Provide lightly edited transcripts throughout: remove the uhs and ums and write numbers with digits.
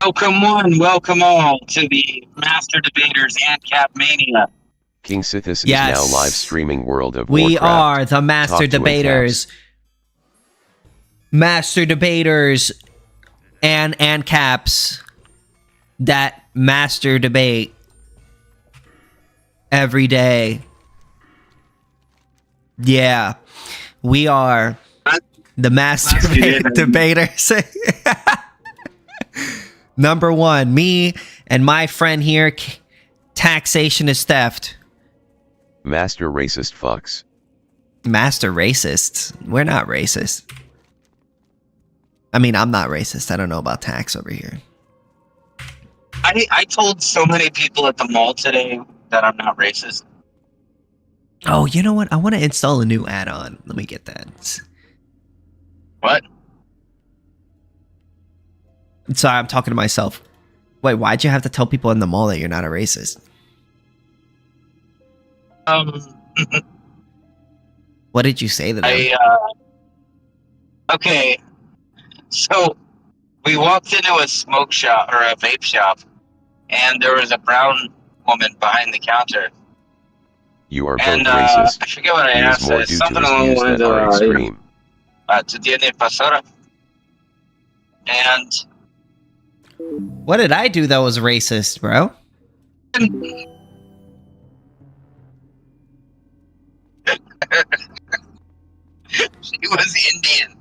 Welcome all to the Master Debaters AnCap Mania. KingSithis Yes. is now live streaming World of We Warcraft. are the Master Talk to Debaters. Master Debaters and AnCaps that master debate every day. Yeah. We are the Master Debaters. Number one, me and my friend here, taxation is theft. Master Racist Fucks. Master racists. We're not racist. I mean, I'm not racist. I don't know about tax over here. I told so many people at the mall today that I'm not racist. Oh, you know what? I want to install a new add-on. Let me get that. What? Sorry, I'm talking to myself. Wait, why'd you have to tell people in the mall that you're not a racist? What did you say to them? Okay, so we walked into a smoke shop or a vape shop, and there was a brown woman behind the counter. You are both And racist. I forget what I He is asked. more due to Something his along the views lines that are of, extreme. ¿tú tienes pastora? And What did I do that was racist, bro? she was Indian.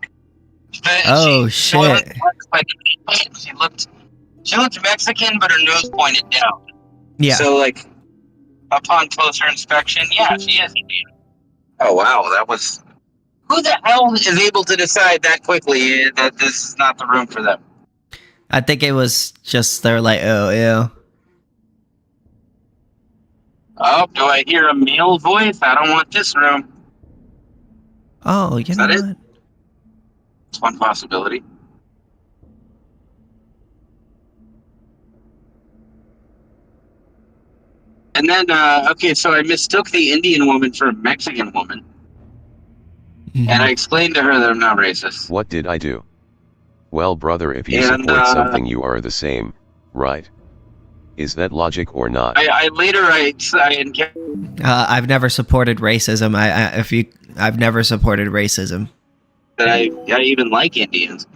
But Oh, she looked shit. like she looked Mexican, but her nose pointed down. Yeah. So, like, upon closer inspection, yeah, she is Indian. Oh wow, that was. Who the hell is able to decide that quickly that this is not the room for them? I think it was just, they're like, oh, yeah. Oh, do I hear a male voice? I don't want this room. Oh, you know that it? what? It's one possibility. And then, okay, so I mistook the Indian woman for a Mexican woman. And I explained to her that I'm not racist. What did I do? Well, brother, if you And, support something, you are the same, right? Is that logic or not? I've never supported racism. I've never supported racism. That I even like Indians.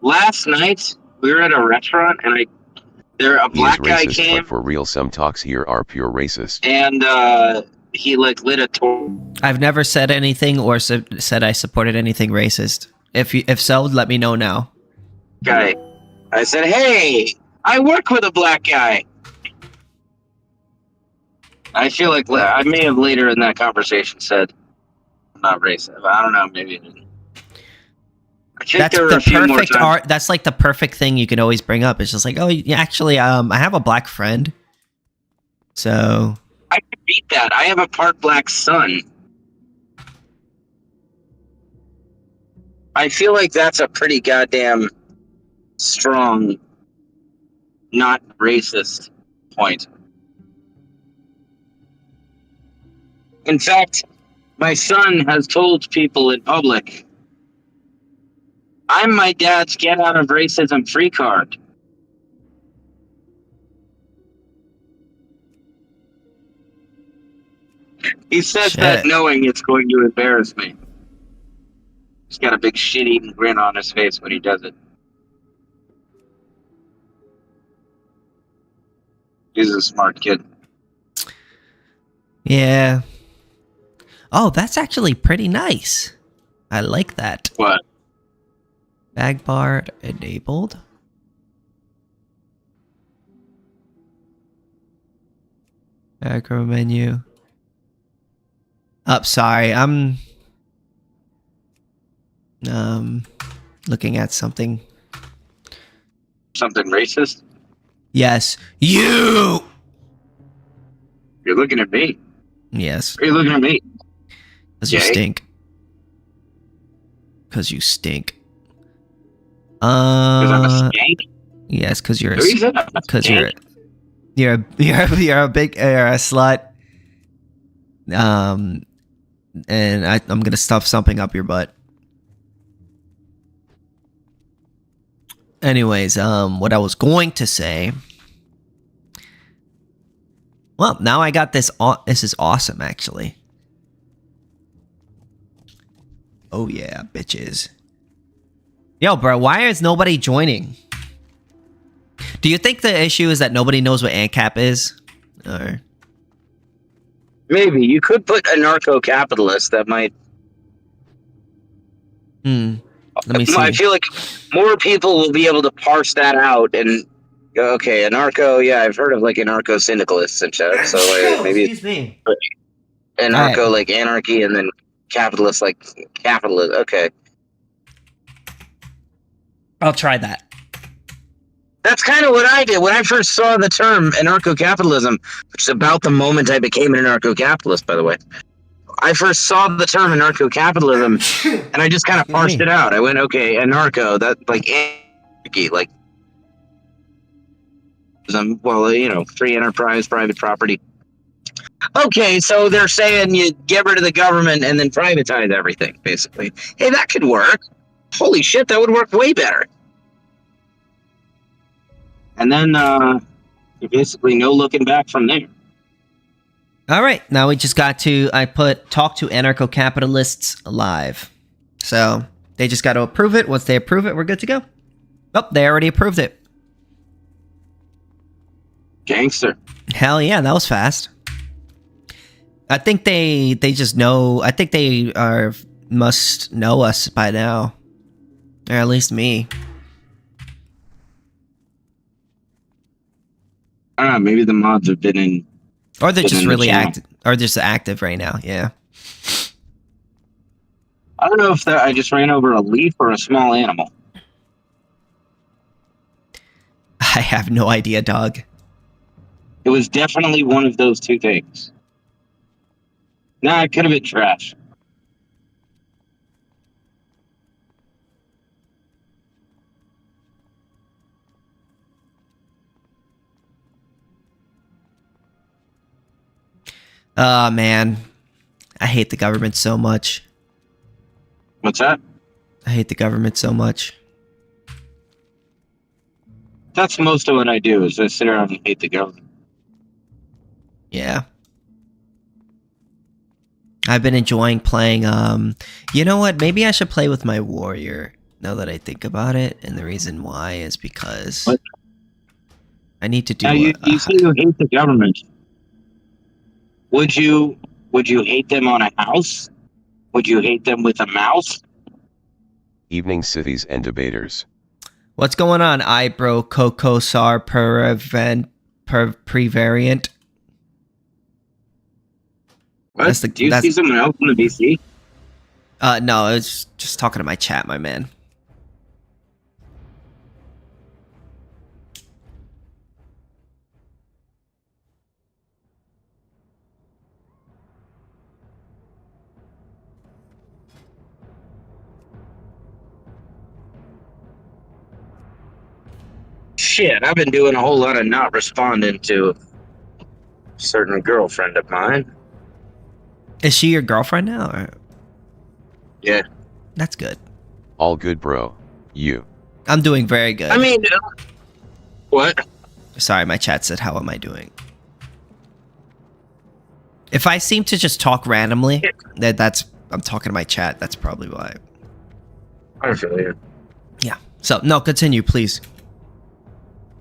Last night we were at a restaurant and a black guy racist, came. But for real, some talks here are pure racist. And he like lit a torch. I've never said anything or said I supported anything racist. If so, let me know now. Guy, I said, "Hey, I work with a black guy." I feel like I may have later in that conversation said, "I'm not racist." I don't know. Maybe I didn't. That's the perfect art. That's like the perfect thing you can always bring up. It's just like, oh, yeah, actually, I have a black friend. So I could beat that. I have a part black son. I feel like that's a pretty goddamn strong, not racist point. In fact, my son has told people in public, I'm my dad's get out of racism free card. He says that knowing it's going to embarrass me. He's got a big shit-eating grin on his face when he does it. He's a smart kid. Yeah. Oh, that's actually pretty nice. I like that. What? Bag bar enabled. Macro menu. Oh, sorry. I'm looking at something. Something racist? Yes. You're looking at me. Yes. Are you looking at me? Because you stink. Because you stink. Because I'm a skank? Yes, because you're a slut. And I'm gonna stuff something up your butt. Anyways, what I was going to say. Well, now I got this. This is awesome, actually. Oh yeah, bitches. Yo, bro, why is nobody joining? Do you think the issue is that nobody knows what ANCAP is? Or maybe you could put anarcho-capitalist. That might. Let me see. I feel like more people will be able to parse that out and go, okay, anarcho. Yeah, I've heard of like anarcho-syndicalists and shit. So maybe excuse me. Anarcho like anarchy, and then capitalist like capitalist. Okay, I'll try that. that's kind of what I did when I first saw the term anarcho-capitalism, which is about the moment I became an anarcho-capitalist. By the way, I first saw the term anarcho-capitalism, and I just kind of parsed it out. I went, okay, anarcho, that like anarchy, like well, you know, free enterprise, private property. Okay, so they're saying you get rid of the government and then privatize everything, basically. Hey, that could work. Holy shit, that would work way better. And then basically no looking back from there. All right, now we just got to, I put talk to anarcho-capitalists live. So they just got to approve it. Once they approve it, we're good to go. Oh, they already approved it. Gangster. Hell yeah, that was fast. I think they just know, I think they must know us by now. Or at least me. I don't know, maybe the mods have been in. Or they're just really active. Or just active right now, yeah. I don't know if I just ran over a leaf or a small animal. I have no idea, dog. It was definitely one of those two things. Nah, it could have been trash. Oh, man. I hate the government so much. What's that? I hate the government so much. That's most of what I do, is I sit around and hate the government. Yeah. I've been enjoying playing, you know what? Maybe I should play with my warrior, now that I think about it. And the reason why is because I need to do... Now, you say you hate the government. Would you hate them on a house? Would you hate them with a mouse? Evening Cithies and debaters. What's going on, Ibro Cocosar Prevariant? What? Do you see someone else in the BC? No, I was just talking to my chat, my man. Shit, I've been doing a whole lot of not responding to a certain girlfriend of mine. Is she your girlfriend now? Or? Yeah. That's good. All good, bro. You. I'm doing very good. I mean, what? Sorry, my chat said, how am I doing? If I seem to just talk randomly, that's I'm talking to my chat. That's probably why. I feel you. Yeah. So, no, continue, please.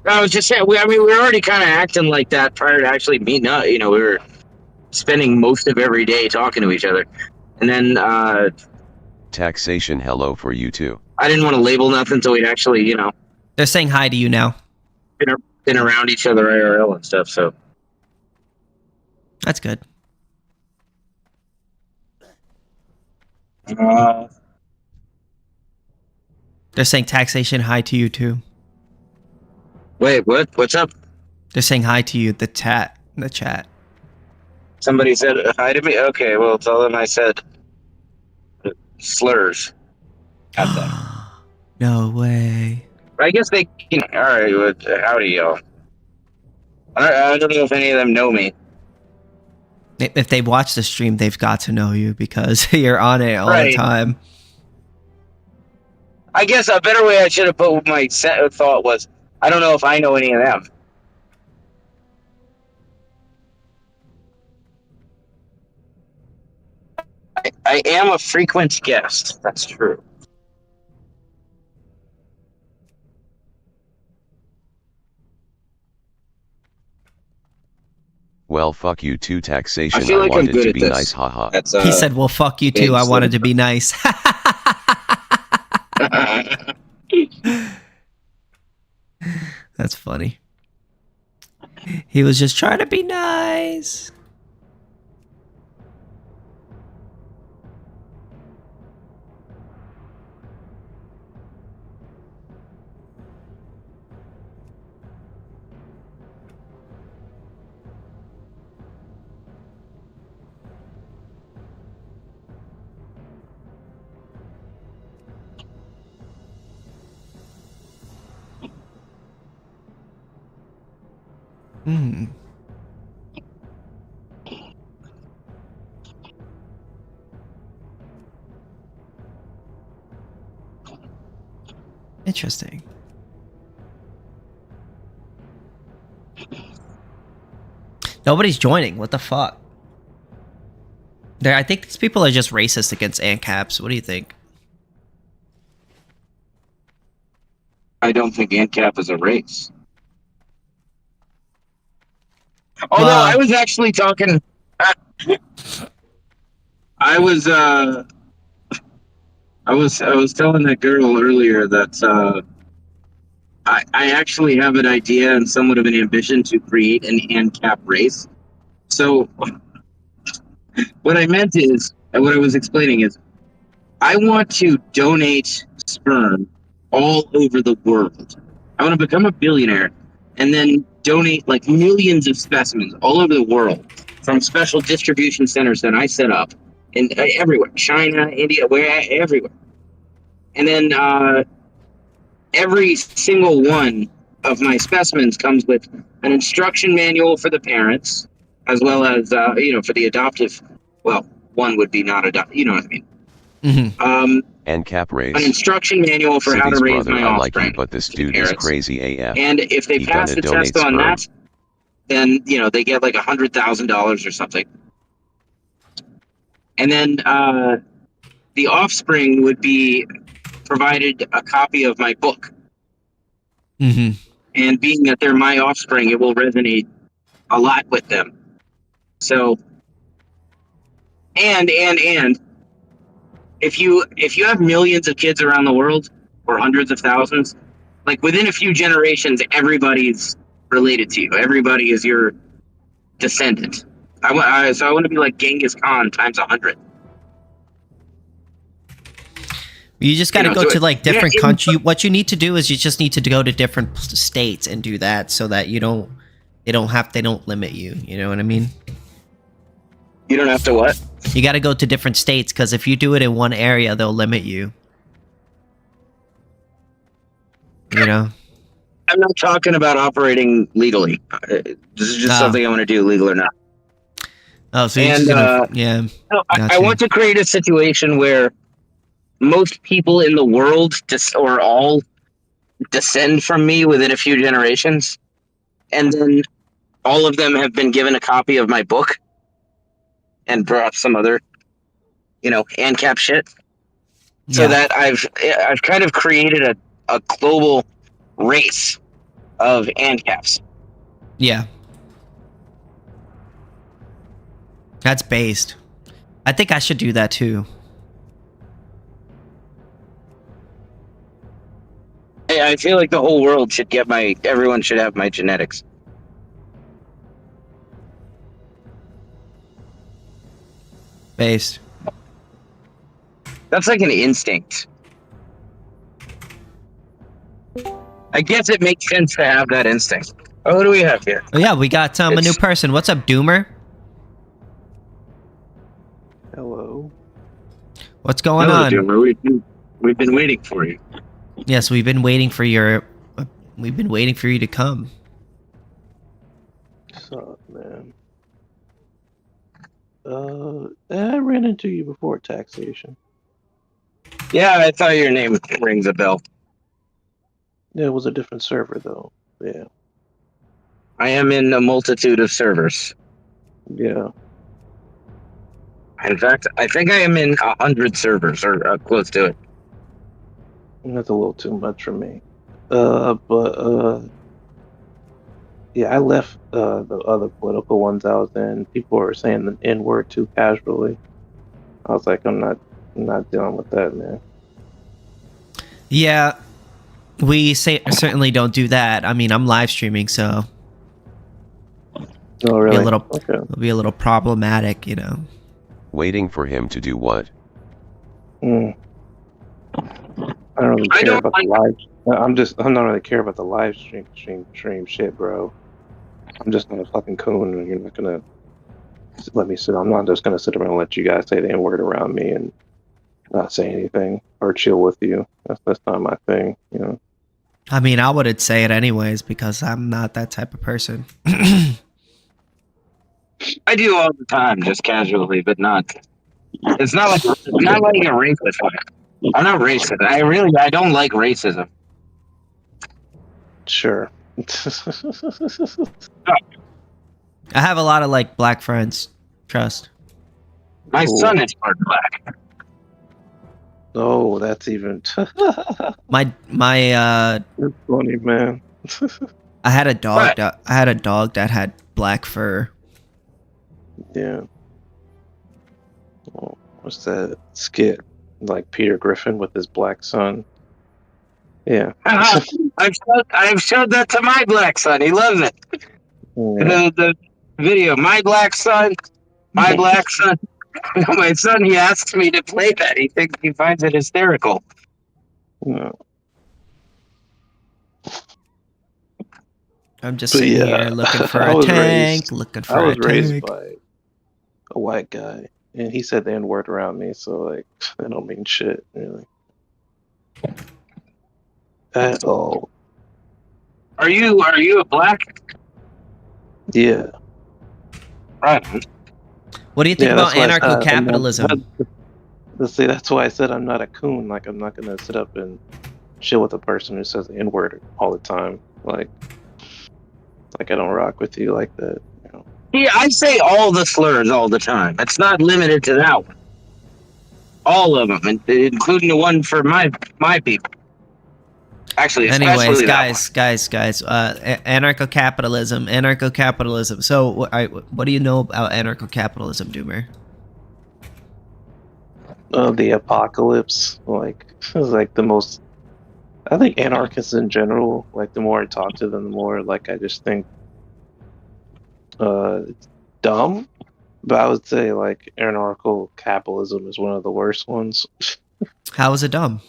I was just saying, we were already kind of acting like that prior to actually meeting up. You know, we were spending most of every day talking to each other. And then, Taxation hello for you too. I didn't want to label nothing until we'd actually, you know. They're saying hi to you now. Been around each other IRL and stuff, so. That's good. They're saying taxation hi to you too. Wait, what? What's up? They're saying hi to you, the chat. Somebody said hi to me? Okay, well, tell them I said slurs. Got that. No way. I guess they can. Alright, well, howdy, y'all. I don't know if any of them know me. If they watch the stream, they've got to know you because you're on it all the time. I guess a better way I should have put my thought was, I don't know if I know any of them. I am a frequent guest. That's true. Well, fuck you too, I taxation. feel I like I'm wanted good to at be this. nice, haha. That's He said, well, fuck you too. I wanted to be nice. That's funny. He was just trying to be nice. Hmm. Interesting. Nobody's joining. What the fuck? I think these people are just racist against AnCaps. What do you think? I don't think ANCAP is a race. Although Well, I was actually talking, I was I was telling that girl earlier that I actually have an idea and somewhat of an ambition to create an ANCAP race. So what I meant is, and what I was explaining is, I want to donate sperm all over the world. I want to become a billionaire and then donate like millions of specimens all over the world from special distribution centers that I set up in everywhere, China, India, where everywhere. And then every single one of my specimens comes with an instruction manual for the parents, as well as for the adoptive. Well, one would be not adopted. You know what I mean? mm-hmm. AnCap An race. instruction manual for how to Sithis raise brother, my I like you, offspring. but this to the dude is parents. crazy AF. And if they He pass gonna the donate test on sperm. that, then they get like $100,000 or something. And then the offspring would be provided a copy of my book. Mm-hmm. And being that they're my offspring, it will resonate a lot with them. So, and if you have millions of kids around the world or hundreds of thousands, like within a few generations, everybody's related to you. Everybody is your descendant. So I want to be like Genghis Khan times 100. You just got to go so to like different yeah, country. What you need to do is you just need to go to different states and do that so that they don't limit you. You know what I mean? You don't have to what? You got to go to different states because if you do it in one area, they'll limit you. You know? I'm not talking about operating legally. This is just something I want to do, legal or not. Oh, so you're just gonna, yeah. I want to create a situation where most people in the world or all descend from me within a few generations, and then all of them have been given a copy of my book and perhaps some other, ANCAP shit. So that I've kind of created a global race of ANCAPs. Yeah. That's based. I think I should do that too. I feel like the whole world should get everyone should have my genetics. Based. That's like an instinct. I guess it makes sense to have that instinct. Oh, what do we have here? Oh yeah, we got a new person. What's up, Doomer? Hello. What's going Hello, on? Doomer. We've been waiting for you. Yes, we've been waiting for you to come. What's up, man? I ran into you before at taxation. Yeah, I thought your name rings a bell. Yeah, it was a different server though. Yeah. I am in a multitude of servers. Yeah. In fact, I think I am in 100 servers or close to it. That's a little too much for me. But yeah, I left the other political ones I was in. People were saying the N word too casually. I was like, I'm not dealing with that, man. Yeah, we certainly don't do that. I mean, I'm live streaming, so Oh, it'll really? Okay. it'll be a little problematic, you know. Waiting for him to do what? Mm. I don't really care about the live. I'm not really care about the live stream shit, bro. I'm just not a fucking coon, and you're not gonna let me sit. I'm not just gonna sit around and let you guys say the N word around me and not say anything or chill with you. That's not my thing, you know. I mean, I wouldn't say it anyways because I'm not that type of person. I do all the time, just casually, but not. It's not like a racist. I'm not racist. I don't like racism. Sure. I have a lot of like black friends. Trust. My Cool. son is part black. Oh, that's even. My That's funny, man. I had a dog. What? I had a dog that had black fur. Yeah. Oh, what's that skit? Like Peter Griffin with his black son. Yeah. I've showed that to my black son. He loves it. Yeah. The video, my black son, my black son. My son, he asks me to play that. He finds it hysterical. Yeah. I'm just But sitting yeah, here looking for I a was tank, raised. looking I for a was raised tank. by a white guy, and he said the N word around me, so like, I don't mean shit, really, at all. Are you a black? Yeah. Right. What do you think Yeah, about that's why I said I'm not. anarcho-capitalism? Let's see, that's why I said I'm not a coon. Like, I'm not gonna sit up and chill with a person who says the N word all the time. Like I don't rock with you like that. You know? Yeah, I say all the slurs all the time. It's not limited to that one. All of them, including the one for my people. Actually, Anyways, especially that guys, anarcho-capitalism. So, what do you know about anarcho-capitalism, Doomer? The apocalypse, like, is like the most. I think anarchists in general, like, the more I talk to them, the more like I just think it's dumb. But I would say like anarcho capitalism is one of the worst ones. How is it dumb?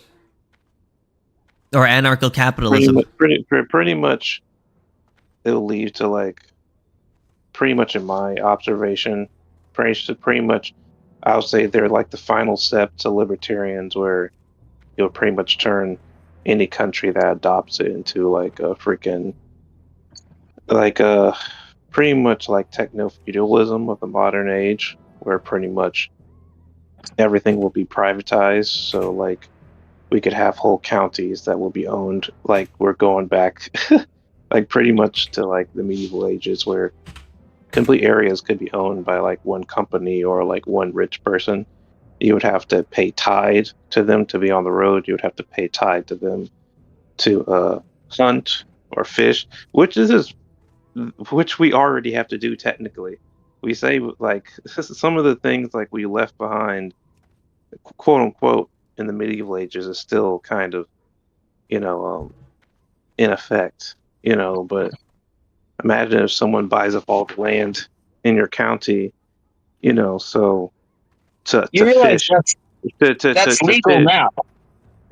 Or Pretty anarcho-capitalism? much, pretty much, it'll lead to like pretty much in my observation, pretty much, I'll say they're like the final step to libertarians, where you'll pretty much turn any country that adopts it into like a freaking like a pretty much like techno feudalism of the modern age, where pretty much everything will be privatized. So like we could have whole counties that will be owned. Like we're going back, like pretty much to like the medieval ages, where complete areas could be owned by like one company or like one rich person. You would have to pay tithe to them to be on the road. You would have to pay tithe to them to hunt or fish, which we already have to do technically. We say like some of the things like we left behind, quote unquote, in the medieval ages is still kind of, in effect, But imagine if someone buys up all the land in your county, so You to realize fish, that's to legal fish, now.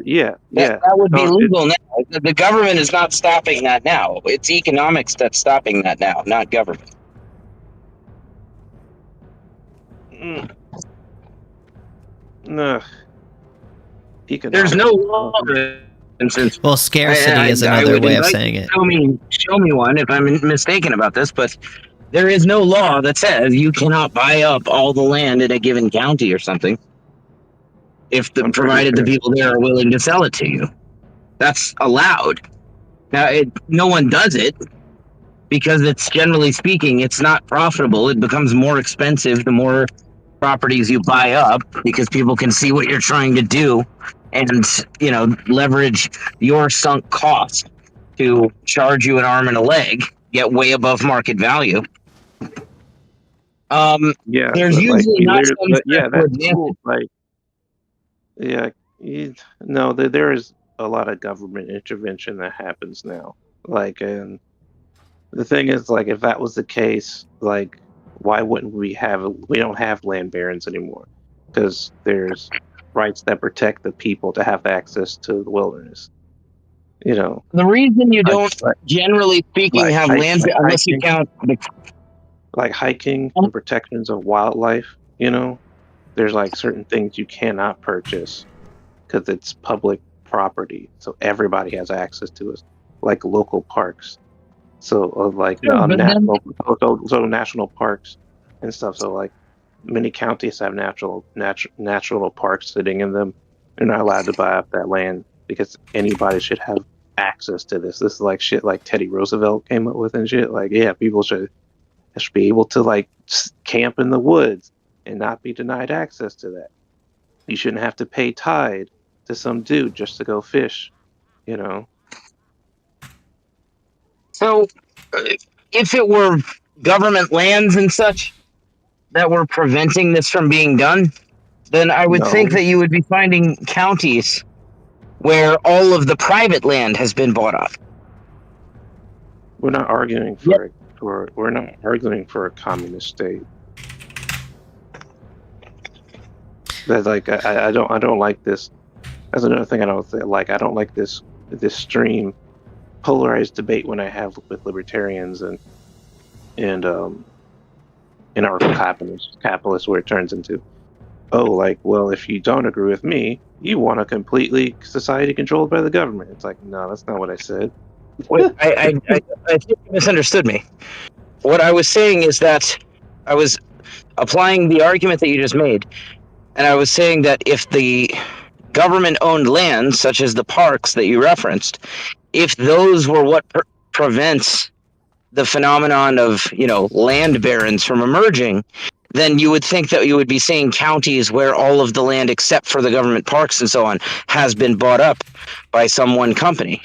yeah, That yeah. that would be So legal now. The government is not stopping that now. It's economics that's stopping that now, not government. mm, nah, There's no economics. law. For instance, Well, scarcity is I another would way of invite saying you it. to show me one if I'm mistaken about this, but there is no law that says you cannot buy up all the land in a given county or something. if the I'm pretty provided the sure. people there are willing to sell it to you. That's allowed. Now, no one does it because it's generally speaking, it's not profitable. It becomes more expensive the more properties you buy up because people can see what you're trying to do and, leverage your sunk cost to charge you an arm and a leg, get way above market value. Yeah, There's but like usually we not literally, some but yeah, special that's advantage. cool. Like, yeah, no, there is a lot of government intervention that happens now. Like, and the thing is, like, if that was the case, like, why wouldn't we don't have land barons anymore? Because there's rights that protect the people to have access to the wilderness. You know, The reason you like don't, like generally speaking, have land, like unless you hiking, count the. like hiking and protections of wildlife. You know, there's like certain things you cannot purchase because it's public property, so everybody has access to it, like local parks. So like Sure, but then national parks and stuff. So like many counties have natural parks sitting in them. They're not allowed to buy up that land because anybody should have access to this. This is like shit like Teddy Roosevelt came up with and shit. Like, yeah, people should be able to like camp in the woods and not be denied access to that. You shouldn't have to pay tide to some dude just to go fish, you know. so uh, if it were government lands and such that were preventing this from being done, then I would think No, that you would be finding counties where all of the private land has been bought up. we're not arguing Yep. for we're not arguing for a communist state. That like I don't like this. That's another thing I don't like. I don't like this stream polarized debate when I have with libertarians and anarcho-capitalists where it turns into, oh, like, well, if you don't agree with me, you want a completely society controlled by the government. It's like, no, that's not what I said. Wait, I think you misunderstood me. What I was saying is that I was applying the argument that you just made, and I was saying that if the government owned lands, such as the parks that you referenced, if those were what prevents the phenomenon of land barons from emerging, then you would think that you would be seeing counties where all of the land except for the government parks and so on has been bought up by some one company.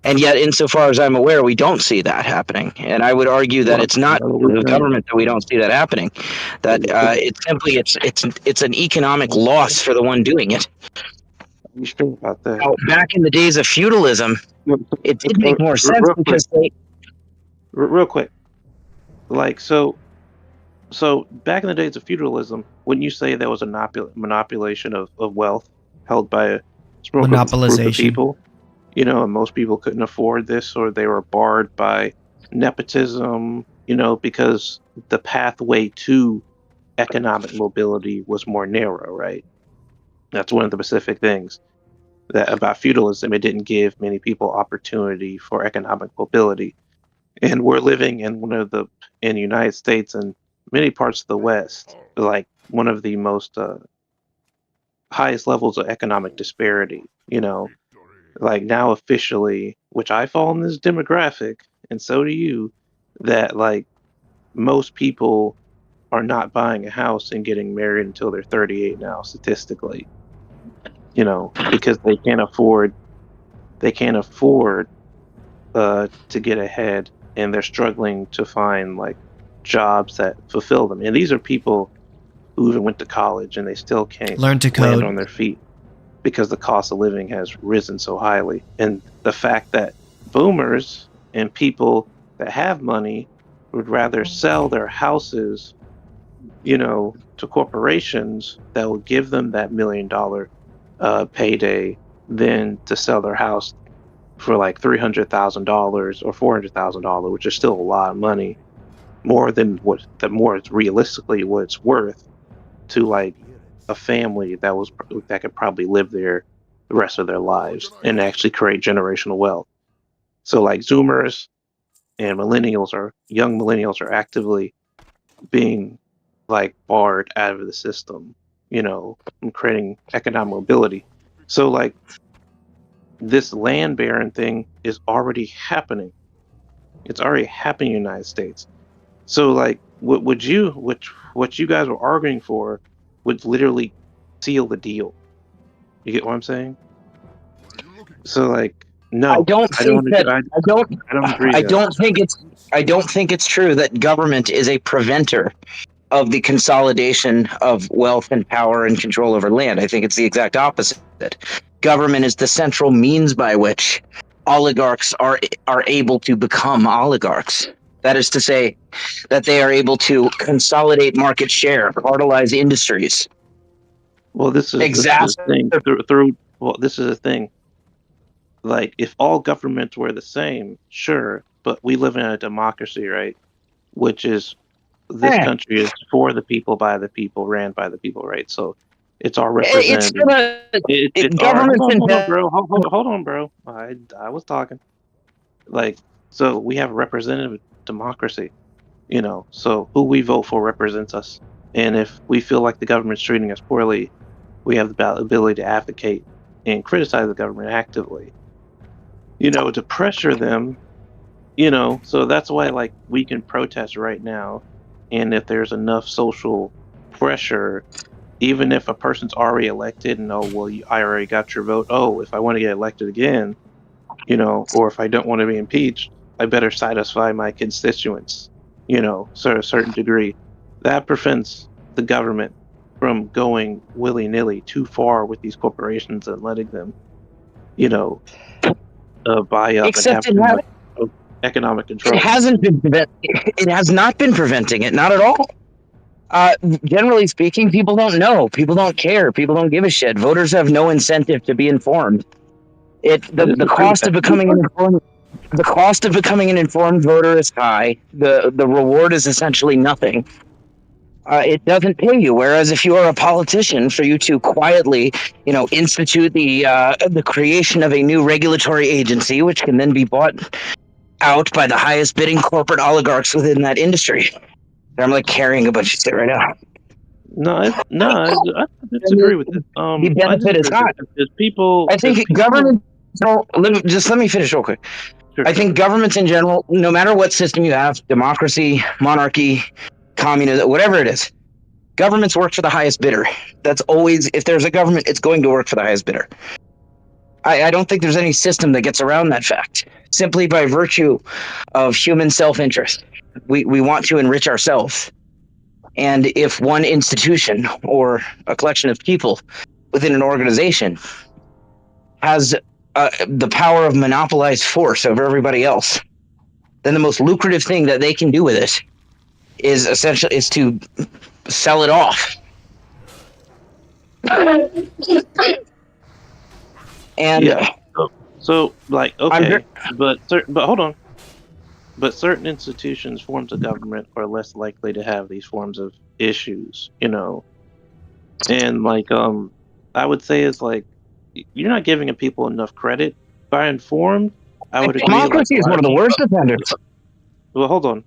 And yet, insofar as I'm aware, we don't see that happening. And I would argue that Well, it's not what are we because of saying? government that we don't see that happening. That it's simply it's an economic loss for the one doing it. Are you sure about that? Now, back in the days of feudalism, it did make more sense Real quick, because they. real quick. Like, so back in the days of feudalism, when you say there was a manipulation of wealth held by a small group of Monopolization. people, and most people couldn't afford this or they were barred by nepotism, because the pathway to economic mobility was more narrow, right? That's one of the specific things that about feudalism. It didn't give many people opportunity for economic mobility. And we're living in the United States and many parts of the West, like one of the most highest levels of economic disparity. Like now officially, which I fall in this demographic, and so do you, that like most people are not buying a house and getting married until they're 38 now, statistically. Because they can't afford to get ahead, and they're struggling to find like jobs that fulfill them. And these are people who even went to college and they still can't Learn to land code. on their feet because the cost of living has risen so highly. And the fact that boomers and people that have money would rather sell their houses, to corporations that will give them that $1 million payday than to sell their house for like $300,000 or $400,000, which is still a lot of money, more than more it's realistically what it's worth to like a family that could probably live there the rest of their lives and actually create generational wealth. So like Zoomers and young millennials are actively being like barred out of the system and creating economic mobility. So like this land baron thing is already happening. It's already happening in the United States. So like what you guys were arguing for would literally seal the deal. You get what I'm saying? So like no, I don't think that I don't agree I there. don't think it's true that government is a preventer of the consolidation of wealth and power and control over land. I think it's the exact opposite. Government is the central means by which oligarchs are able to become oligarchs. That is to say, that they are able to consolidate market share, cartelize industries. Well, this is the thing. This is the thing. Like, if all governments were the same, sure, but we live in a democracy, right? Which is this country is for the people, by the people, ran by the people, right? So it's our representative. Hold on, bro. I was talking. Like, so we have representative democracy, so who we vote for represents us. And if we feel like the government's treating us poorly, we have the ability to advocate and criticize the government actively, to pressure them, so that's why like we can protest right now. And if there's enough social pressure, even if a person's already elected and I already got your vote, if I want to get elected again, or if I don't want to be impeached, I better satisfy my constituents, so a certain degree. That prevents the government from going willy-nilly too far with these corporations and letting them, buy up Except and have economic control. It has not been preventing it, not at all. Generally speaking, people don't know. People don't care. People don't give a shit. Voters have no incentive to be informed. The cost of becoming an informed voter is high. The reward is essentially nothing. It doesn't pay you. Whereas if you are a politician, for you to quietly, institute the creation of a new regulatory agency, which can then be bought out by the highest bidding corporate oligarchs within that industry. I'm like carrying a bunch of shit right now. No, I disagree with it. The benefit is high. I think government. Let me finish real quick. Sure. I think governments in general, no matter what system you have, democracy, monarchy, communism, whatever it is, governments work for the highest bidder. That's always, if there's a government, it's going to work for the highest bidder. I don't think there's any system that gets around that fact, simply by virtue of human self-interest. We want to enrich ourselves. And if one institution or a collection of people within an organization has the power of monopolized force over everybody else, then the most lucrative thing that they can do with it is to sell it off. And yeah. So like, okay, but hold on. But certain institutions, forms of government, are less likely to have these forms of issues, And like, I would say is like, you're not giving people enough credit. By informed, I would agree. Democracy is one of the worst offenders. Well, hold on.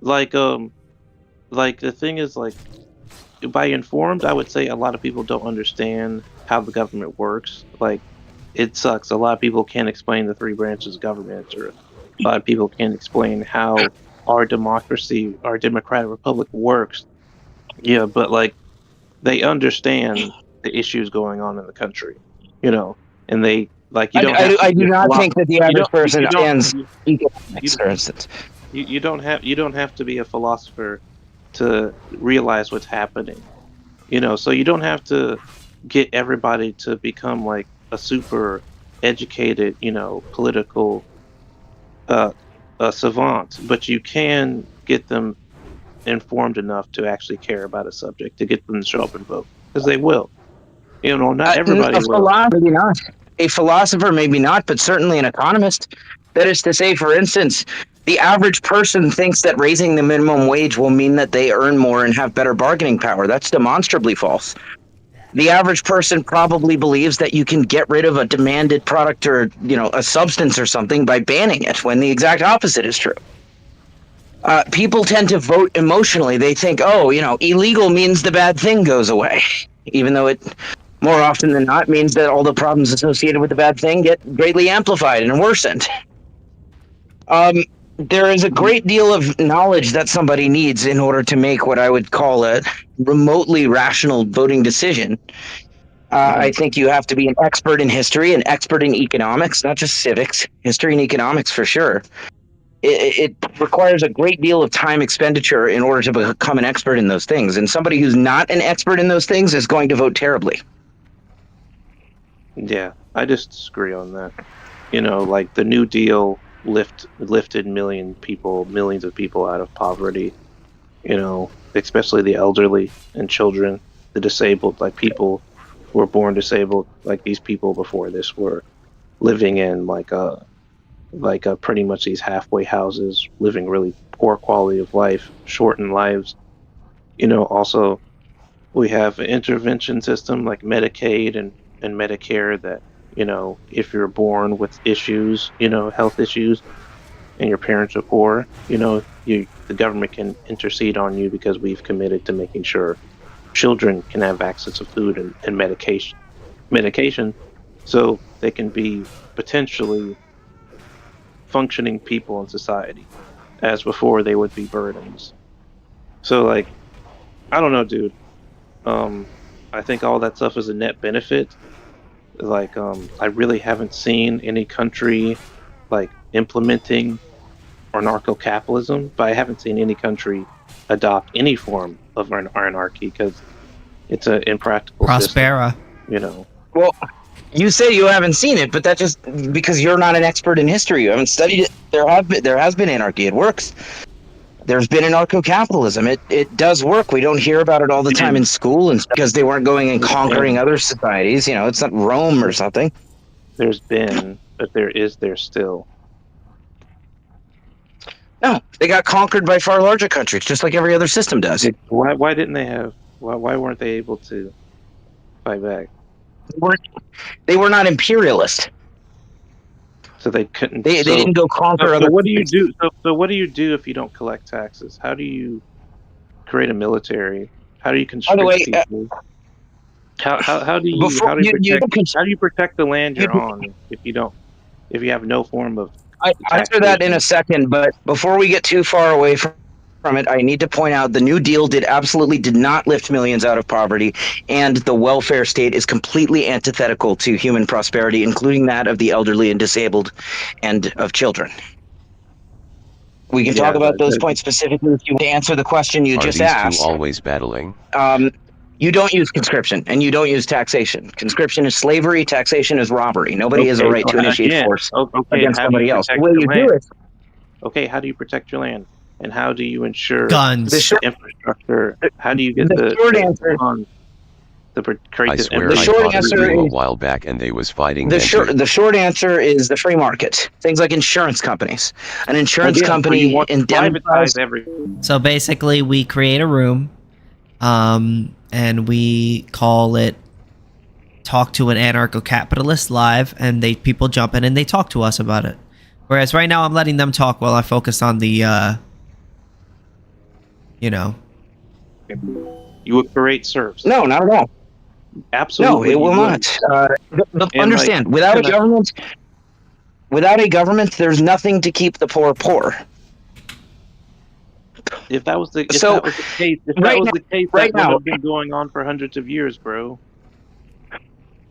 Like the thing is like, by informed, I would say a lot of people don't understand how the government works. Like, it sucks. A lot of people can't explain the three branches of government, or a lot of people can't explain how our democracy, our democratic republic works. Yeah, but like, they understand the issues going on in the country, and they like. I do not think that the average person understands economics, for instance. You don't have to be a philosopher to realize what's happening, So you don't have to get everybody to become like a super educated, political savant, but you can get them informed enough to actually care about a subject, to get them to show up and vote, because they will. Not everybody will. Maybe not. A philosopher, maybe not, but certainly an economist. That is to say, for instance, the average person thinks that raising the minimum wage will mean that they earn more and have better bargaining power. That's demonstrably false. The average person probably believes that you can get rid of a demanded product or, a substance or something by banning it, when the exact opposite is true. People tend to vote emotionally. They think, illegal means the bad thing goes away. even though it more often than not means that all the problems associated with the bad thing get greatly amplified and worsened. There is a great deal of knowledge that somebody needs in order to make what I would call a remotely rational voting decision. I think you have to be an expert in history, an expert in economics, not just civics, history and economics for sure. It requires a great deal of time expenditure in order to become an expert in those things. And somebody who's not an expert in those things is going to vote terribly. Yeah, I just disagree on that. You know, like the New Deal lifted millions of people out of poverty. You know, especially the elderly and children, the disabled, like people who were born disabled, like these people before this were living in like pretty much these halfway houses, living really poor quality of life, shortened lives. You know, also we have an intervention system like Medicaid and Medicare that, you know, if you're born with issues, you know, health issues, and your parents are poor, you know, the government can intercede on you because we've committed to making sure children can have access to food and medication, so they can be potentially functioning people in society, as before they would be burdens. So, like, I don't know, dude. I think all that stuff is a net benefit. Like, I really haven't seen any country like implementing anarcho-capitalism, but I haven't seen any country adopt any form of anarchy because it's an impractical Prospera. system, you know. Well, you say you haven't seen it, but that's just because you're not an expert in history. You haven't studied it. There has been anarchy. It works. There's been anarcho-capitalism. It does work. We don't hear about it all the time in school, and because they weren't going and conquering other societies. You know, it's not Rome or something. There's been, but there's still. No, they got conquered by far larger countries, just like every other system does. Why didn't they have? Why weren't they able to fight back? They were not imperialist. So they couldn't. They didn't go conquer other. So what do you do? So what do you do if you don't collect taxes? How do you create a military? How do you constrict people? How do you protect the land you're on if you have no form of? I'll answer that in a second, but before we get too far away from it, I need to point out the New Deal did not lift millions out of poverty, and the welfare state is completely antithetical to human prosperity, including that of the elderly and disabled and of children. We can talk about those points specifically if you want to answer the question you just asked. Are these two always battling? You don't use conscription, and you don't use taxation. Conscription is slavery, taxation is robbery. Nobody has a right to initiate force against somebody else. The way you do it. Okay, how do you protect your land? And how do you ensure guns, the infrastructure? How do you get the short answer? I swear I fought a while back and they was fighting. The short answer is the free market. Things like insurance companies. An insurance company indemnifies everything. So basically, we create a room, and we call it "Talk to an Anarcho-Capitalist Live," and people jump in and they talk to us about it. Whereas right now, I'm letting them talk while I focus on the, You would create serfs. No, not at all. Absolutely. No, it will not. Understand, without a government, there's nothing to keep the poor poor. If that was the case, that would have been going on for hundreds of years, bro.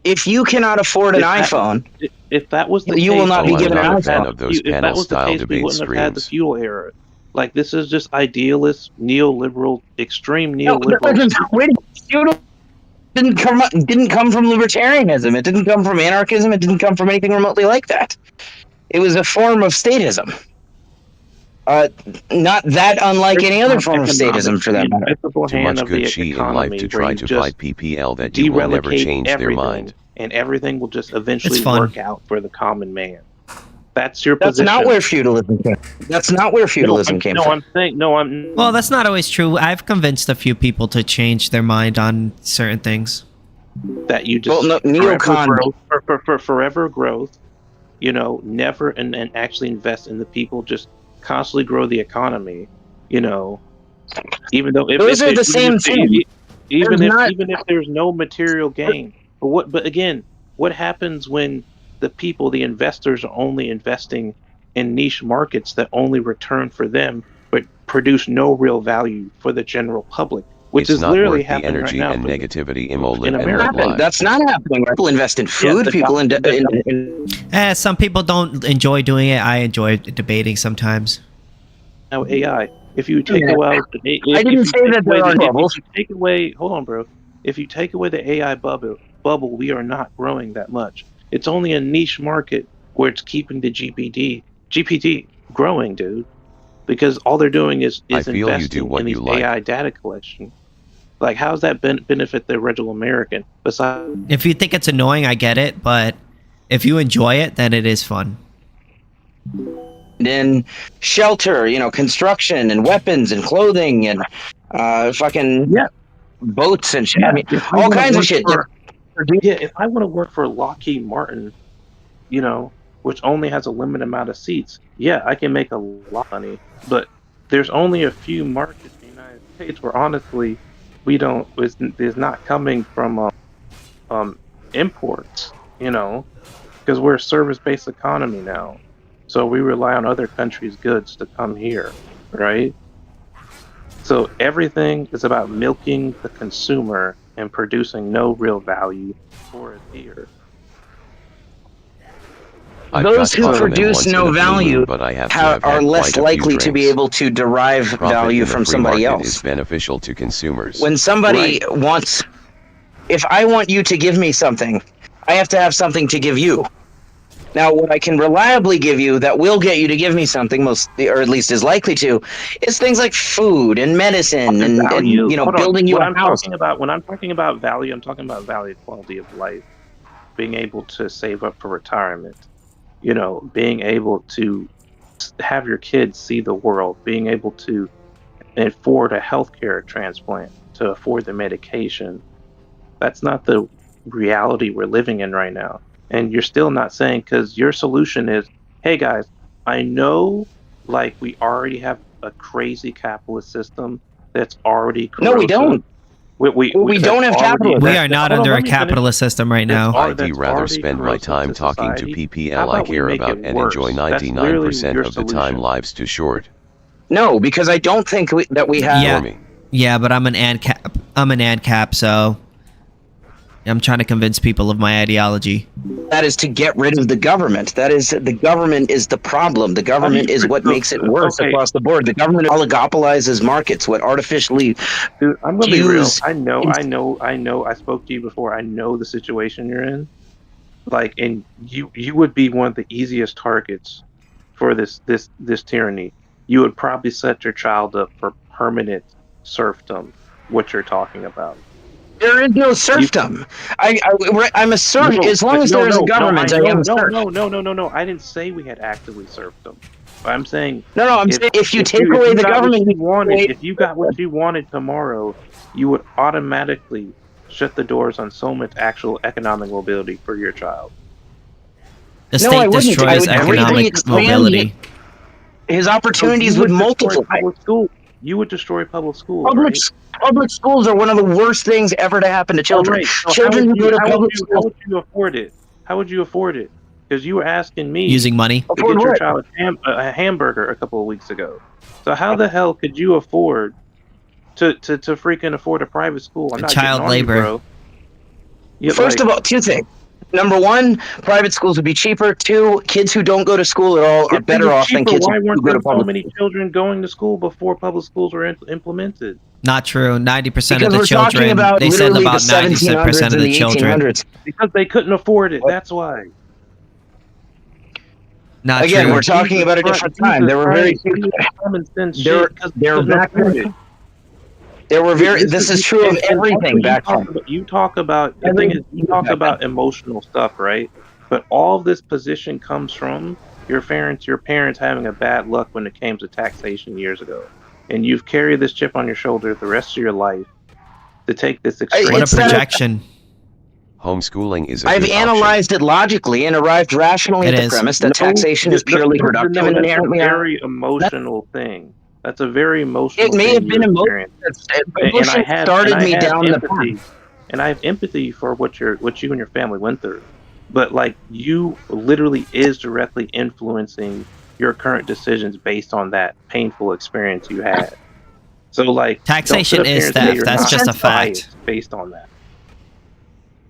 If you cannot afford an iPhone, if that was the case, you will not be given an iPhone. If that was the case, we wouldn't have had the feudal era. Like, this is just idealist, neoliberal, extreme neoliberal. Feudal didn't come from libertarianism. It didn't come from anarchism. It didn't come from anything remotely like that. It was a form of statism. Not that unlike any other form of statism, for that matter. Too much good cheat in life to try to fight PPL that you will never change their mind. And everything will just eventually work out for the common man. That's your position. That's not where feudalism came. That's not where feudalism came from. Well, that's not always true. I've convinced a few people to change their mind on certain things. That you just for forever growth, never and actually invest in the people, just constantly grow the economy, even though those are the same thing. Even There's not- even if there's no material gain. But again, what happens when the people, the investors, are only investing in niche markets that only return for them but produce no real value for the general public, which It's is not literally worth the happening energy right now and negativity Imo in live and America. let live. That's not happening. People invest in food. the People doc- in Some people don't enjoy doing it. I enjoy debating sometimes. now AI. If you take Yeah. away, I didn't say that there are bubbles. if you take away, hold on, bro. If you take away the AI bubble, we are not growing that much. It's only a niche market where it's keeping the GPT growing, dude. Because all they're doing is I feel you do investing what in these you like. AI data collection. Like, how's that benefit the original American? Besides, If you think it's annoying, I get it, but if you enjoy it, then it is fun. in shelter, construction and weapons and clothing and fucking boats and shit. I mean, if I all wanna kinds of work shit. for- if I want to work for Lockheed Martin, which only has a limited amount of seats, yeah, I can make a lot of money. But there's only a few markets in the United States where honestly, we don't. It's not coming from imports, because we're a service-based economy now. So we rely on other countries' goods to come here, right? So everything is about milking the consumer and producing no real value for it here. I've Those got who caught on them produce once in no a blue moon, value but I have to have are had less quite a few likely to be drinks. able to derive Profit value in the from free somebody market else. is beneficial to consumers. When somebody wants, if I want you to give me something, I have to have something to give you. Now, what I can reliably give you that will get you to give me something, or at least is likely to, is things like food and medicine and Value. Hold on. building you When a I'm house. talking about value, I'm talking about value, quality of life, being able to save up for retirement, being able to have your kids see the world, being able to afford a healthcare transplant, to afford the medication. That's not the reality we're living in right now. And you're still not saying, because your solution is, hey guys, I know like we already have a crazy capitalist system that's already corrosive. No, we don't. We don't have capitalism. We are not under a capitalist system right now. I'd rather spend my time talking to PPL I care about and enjoy 99% of the time lives too short. No, because I don't think that we have. Yeah, but I'm an ANCAP. I'm an ANCAP, so I'm trying to convince people of my ideology. That is to get rid of the government. The government is the problem. The government is what makes it worse across the board. The government oligopolizes markets, what artificially. Dude, I'm gonna be real. I know. I spoke to you before. I know the situation you're in. Like, and you would be one of the easiest targets for this tyranny. You would probably set your child up for permanent serfdom. What you're talking about. There is no serfdom. I'm a serf. As long as there is a government, I am a serf. No. I didn't say we had actively serfdom. I'm saying I'm saying if you take away the government, if you got what you wanted tomorrow, you would automatically shut the doors on so much actual economic mobility for your child. The state destroys economic mobility. His opportunities would multiply. You would destroy public schools. Public schools are one of the worst things ever to happen to children. Right. So Children who go to public schools. How would you afford it? How would you afford it? Because you were asking me using money to get your child a hamburger a couple of weeks ago. So how the hell could you afford to freaking afford a private school? I'm not child labor. You, bro. First of all, two things. Number one, private schools would be cheaper. Two, kids who don't go to school at all are better off than kids who go to public schools. So many children going to school before public schools were implemented? Not true. 90% of the children. They said about 90% of the children. Because they couldn't afford it. That's why. Not Again, true. we're talking about a different time. There were very few. This is true of everything back then. You talk about the thing is you talk about emotional stuff, right? But all of this position comes from your parents having a bad luck when it came to taxation years ago, and you've carried this chip on your shoulder the rest of your life to take this extreme. What a projection! Homeschooling is. I've analyzed it logically and arrived rationally at the premise that taxation is purely productive and inherently a very emotional thing. That's a very emotional. It may have been emotion. Emotion started me down the path. And I have empathy for what you and your family went through. But like, you literally is directly influencing your current decisions based on that painful experience you had. So like, taxation is theft. That's just a fact based on that.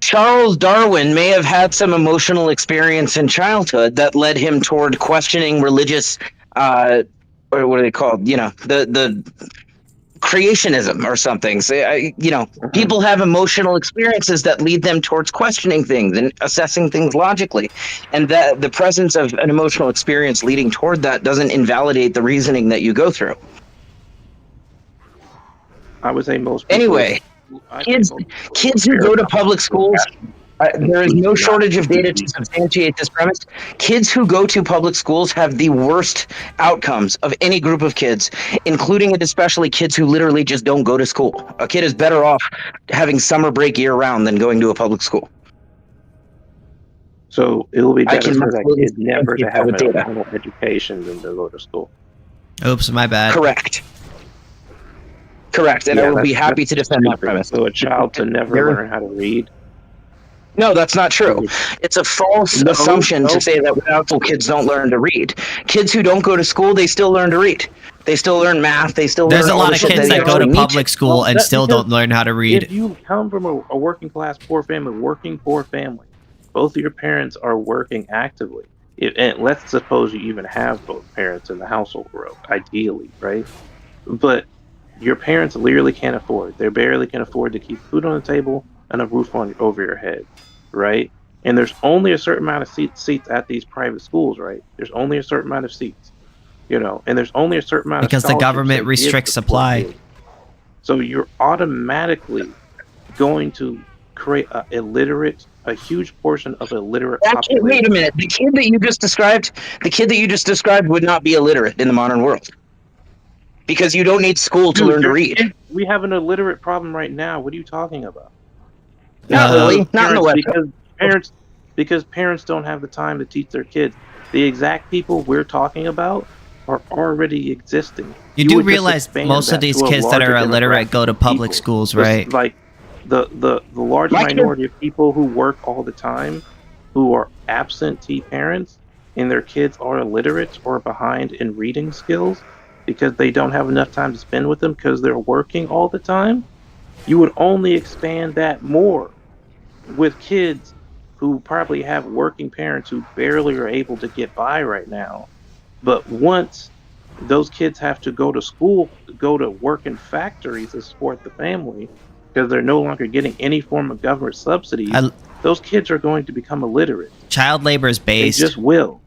Charles Darwin may have had some emotional experience in childhood that led him toward questioning religious, or what are they called? You know, the creationism or something. So, people have emotional experiences that lead them towards questioning things and assessing things logically. And that the presence of an emotional experience leading toward that doesn't invalidate the reasoning that you go through. I would say most people. Anyway, kids who go to public schools, there is no shortage of data to substantiate this premise. Kids who go to public schools have the worst outcomes of any group of kids, including and especially kids who literally just don't go to school. A kid is better off having summer break year-round than going to a public school. So it will be better for that kid never to have a normal education than to go to school. Oops, my bad. Correct, and I will be happy to defend that premise. So a child to never learn how to read? No, that's not true. It's a false assumption to say that without school, kids don't learn to read. Kids who don't go to school, they still learn to read. They still learn math. There's a lot of kids that go to public school and still don't learn how to read. If you come from a working class poor family, both of your parents are working actively. And let's suppose you even have both parents in the household world, ideally, right? But your parents literally can't afford. They barely can afford to keep food on the table and a roof over your head, right? And there's only a certain amount of seats at these private schools, right? There's only a certain amount of seats, and there's only a certain amount because the government restricts supply. So you're automatically going to create a huge portion of illiterate population. Wait a minute. The kid that you just described would not be illiterate in the modern world. Because you don't need school to learn to read. We have an illiterate problem right now. What are you talking about? Not really. Not in the West. Because parents don't have the time to teach their kids. The exact people we're talking about are already existing. You do realize most of these kids that are illiterate go to public schools, right? Like the large minority of people who work all the time, who are absentee parents, and their kids are illiterate or behind in reading skills, because they don't have enough time to spend with them because they're working all the time, you would only expand that more with kids who probably have working parents who barely are able to get by right now. But once those kids have to go to school, go to work in factories to support the family, because they're no longer getting any form of government subsidies, those kids are going to become illiterate. Child labor is based. They just will.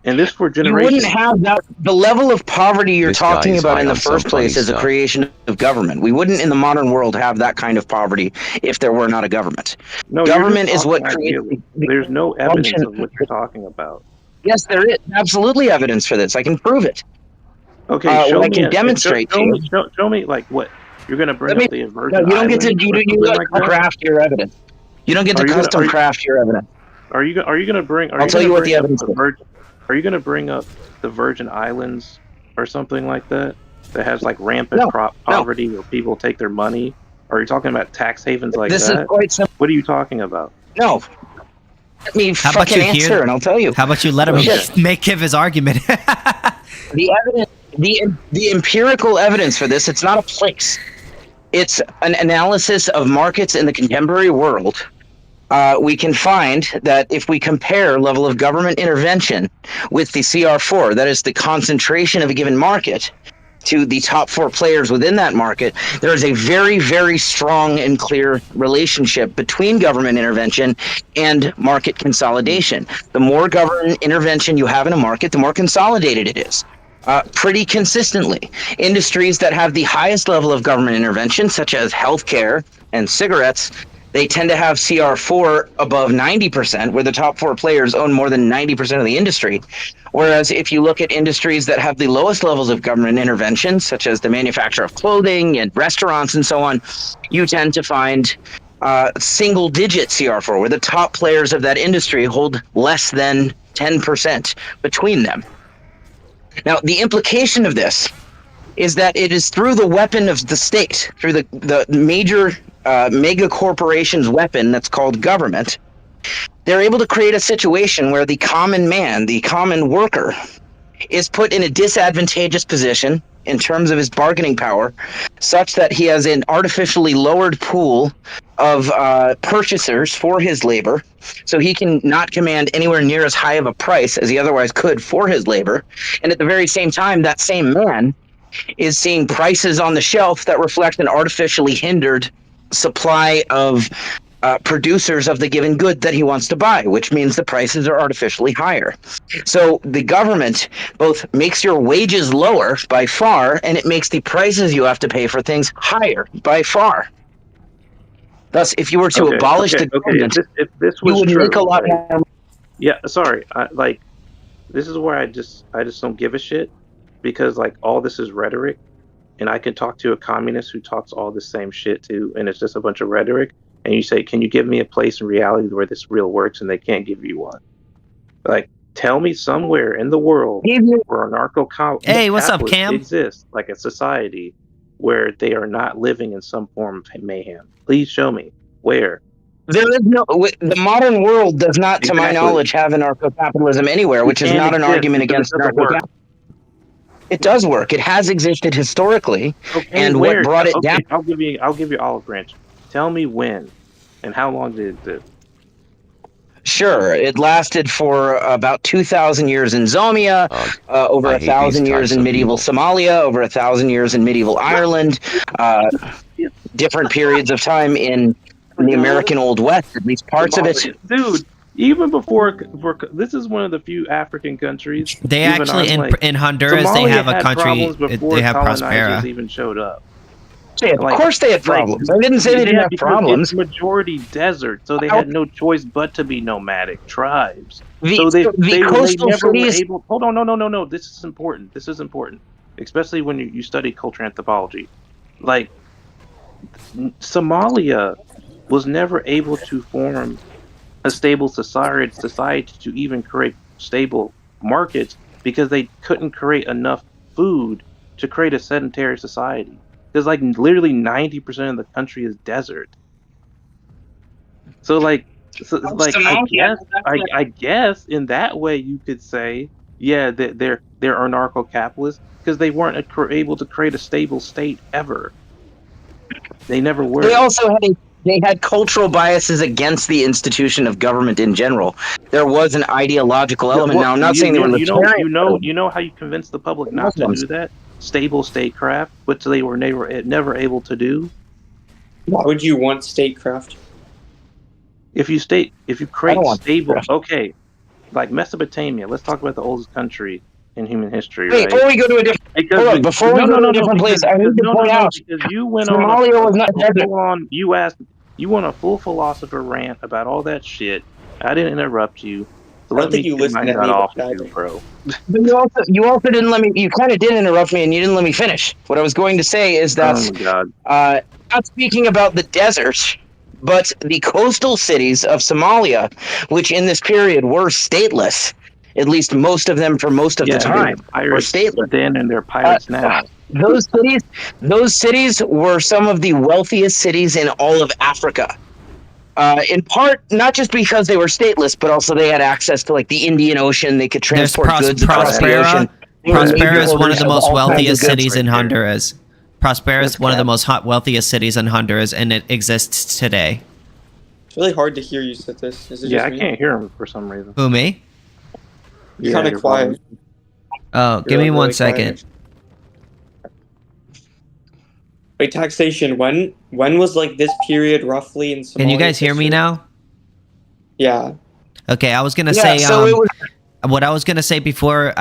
And this for generations. You wouldn't have that. The level of poverty you're talking about in the first place is a creation of government. We wouldn't in the modern world have that kind of poverty if there were not a government. No, government is what creates. There's no evidence of what you're talking about. Yes, there is absolutely evidence for this. I can prove it. Okay, show me. I can demonstrate. Show me like what you're going to bring up the Virgin Islands. No, you don't get to. You don't craft your evidence. You don't get to custom craft your evidence. Are you going to bring? I'll tell you what the evidence is. Are you going to bring up the Virgin Islands or something like that has like rampant poverty where people take their money? Or are you talking about tax havens like this that? Is quite simple. What are you talking about? No. Let me fucking answer and I'll tell you. How about you let him give his argument? The evidence, the empirical evidence for this, it's not a place. It's an analysis of markets in the contemporary world. We can find that if we compare level of government intervention with the CR4, that is the concentration of a given market, to the top 4 players within that market, there is a very, very strong and clear relationship between government intervention and market consolidation. The more government intervention you have in a market, the more consolidated it is. Pretty consistently. Industries that have the highest level of government intervention, such as healthcare and cigarettes, they tend to have CR4 above 90%, where the top 4 players own more than 90% of the industry. Whereas if you look at industries that have the lowest levels of government intervention, such as the manufacture of clothing and restaurants and so on, you tend to find single-digit CR4, where the top players of that industry hold less than 10% between them. Now, the implication of this is that it is through the weapon of the state, through the major mega corporation's weapon that's called government, they're able to create a situation where the common man, the common worker, is put in a disadvantageous position in terms of his bargaining power, such that he has an artificially lowered pool of purchasers for his labor, so he can not command anywhere near as high of a price as he otherwise could for his labor. And at the very same time, that same man is seeing prices on the shelf that reflect an artificially hindered supply of producers of the given good that he wants to buy, which means the prices are artificially higher. So the government both makes your wages lower by far, and it makes the prices you have to pay for things higher by far. Thus, if you were to abolish the government, if this you was would true, make a lot right? more. Yeah, sorry. This is where I just don't give a shit, because like all this is rhetoric, and I can talk to a communist who talks all the same shit too, and it's just a bunch of rhetoric. And you say, "Can you give me a place in reality where this real works?" And they can't give you one. Like, tell me somewhere in the world where Hey, what's up, Cam? exists, like a society where they are not living in some form of mayhem. Please show me where. There is no. The modern world does not, to my Exactly. knowledge, have anarcho-capitalism anywhere, which is not an argument against anarcho-capitalism. It does work. It has existed historically, and where? what brought it down. I'll give you olive branch. Tell me when, and how long did it exist? Sure, it lasted for about 2,000 years in Zomia, over 1,000 years in medieval Somalia, over 1,000 years in medieval Ireland, different periods of time in the American Old West, at least parts of it. Dude, even before this is one of the few African countries. They actually in Honduras they have a country. They have Prospera. Even showed up. Yeah, of course they had problems. I didn't say they didn't have problems. It's majority desert, so they had no choice but to be nomadic tribes. So the coastal never were cities. able. Hold on, no. This is important. This is important, especially when you study culture anthropology. Like Somalia was never able to form a stable society to even create stable markets because they couldn't create enough food to create a sedentary society. Because like literally 90% of the country is desert. So I guess in that way you could say, yeah, that they're anarcho-capitalists because they weren't able to create a stable state ever. They never were. They also had cultural biases against the institution of government in general. There was an ideological element. Now, I'm not saying they were libertarian. You know how you convince the public not to do that? Stable statecraft, which they were never able to do. Why would you want statecraft? If you create stable, okay, like Mesopotamia. Let's talk about the oldest country in human history. Wait, before we go to a different, before we go to a different place, I need to point out because you went Somalia was not desert. You went a full philosopher rant about all that shit. I didn't interrupt you. So I don't think you listened to me, off you, bro. But you also didn't let me. You kind of did interrupt me, and you didn't let me finish. What I was going to say is that, oh my God. Not speaking about the desert, but the coastal cities of Somalia, which in this period were stateless, at least most of them for most of the time, were stateless. Then and they're pirates now. Those cities were some of the wealthiest cities in all of Africa. In part, not just because they were stateless, but also they had access to like the Indian Ocean. They could transport goods across the ocean. Prospera is one of the most wealthiest cities in Honduras. Prospera is one of the most wealthiest cities in Honduras, and it exists today. It's really hard to hear you, Sithis. Yeah, I can't hear him for some reason. Who, me? You're kind of quiet. Oh, give me 1 second. Wait, taxation. When was like this period roughly in Somalia? Can you guys hear me now? Yeah. Okay, I was gonna say what I was gonna say before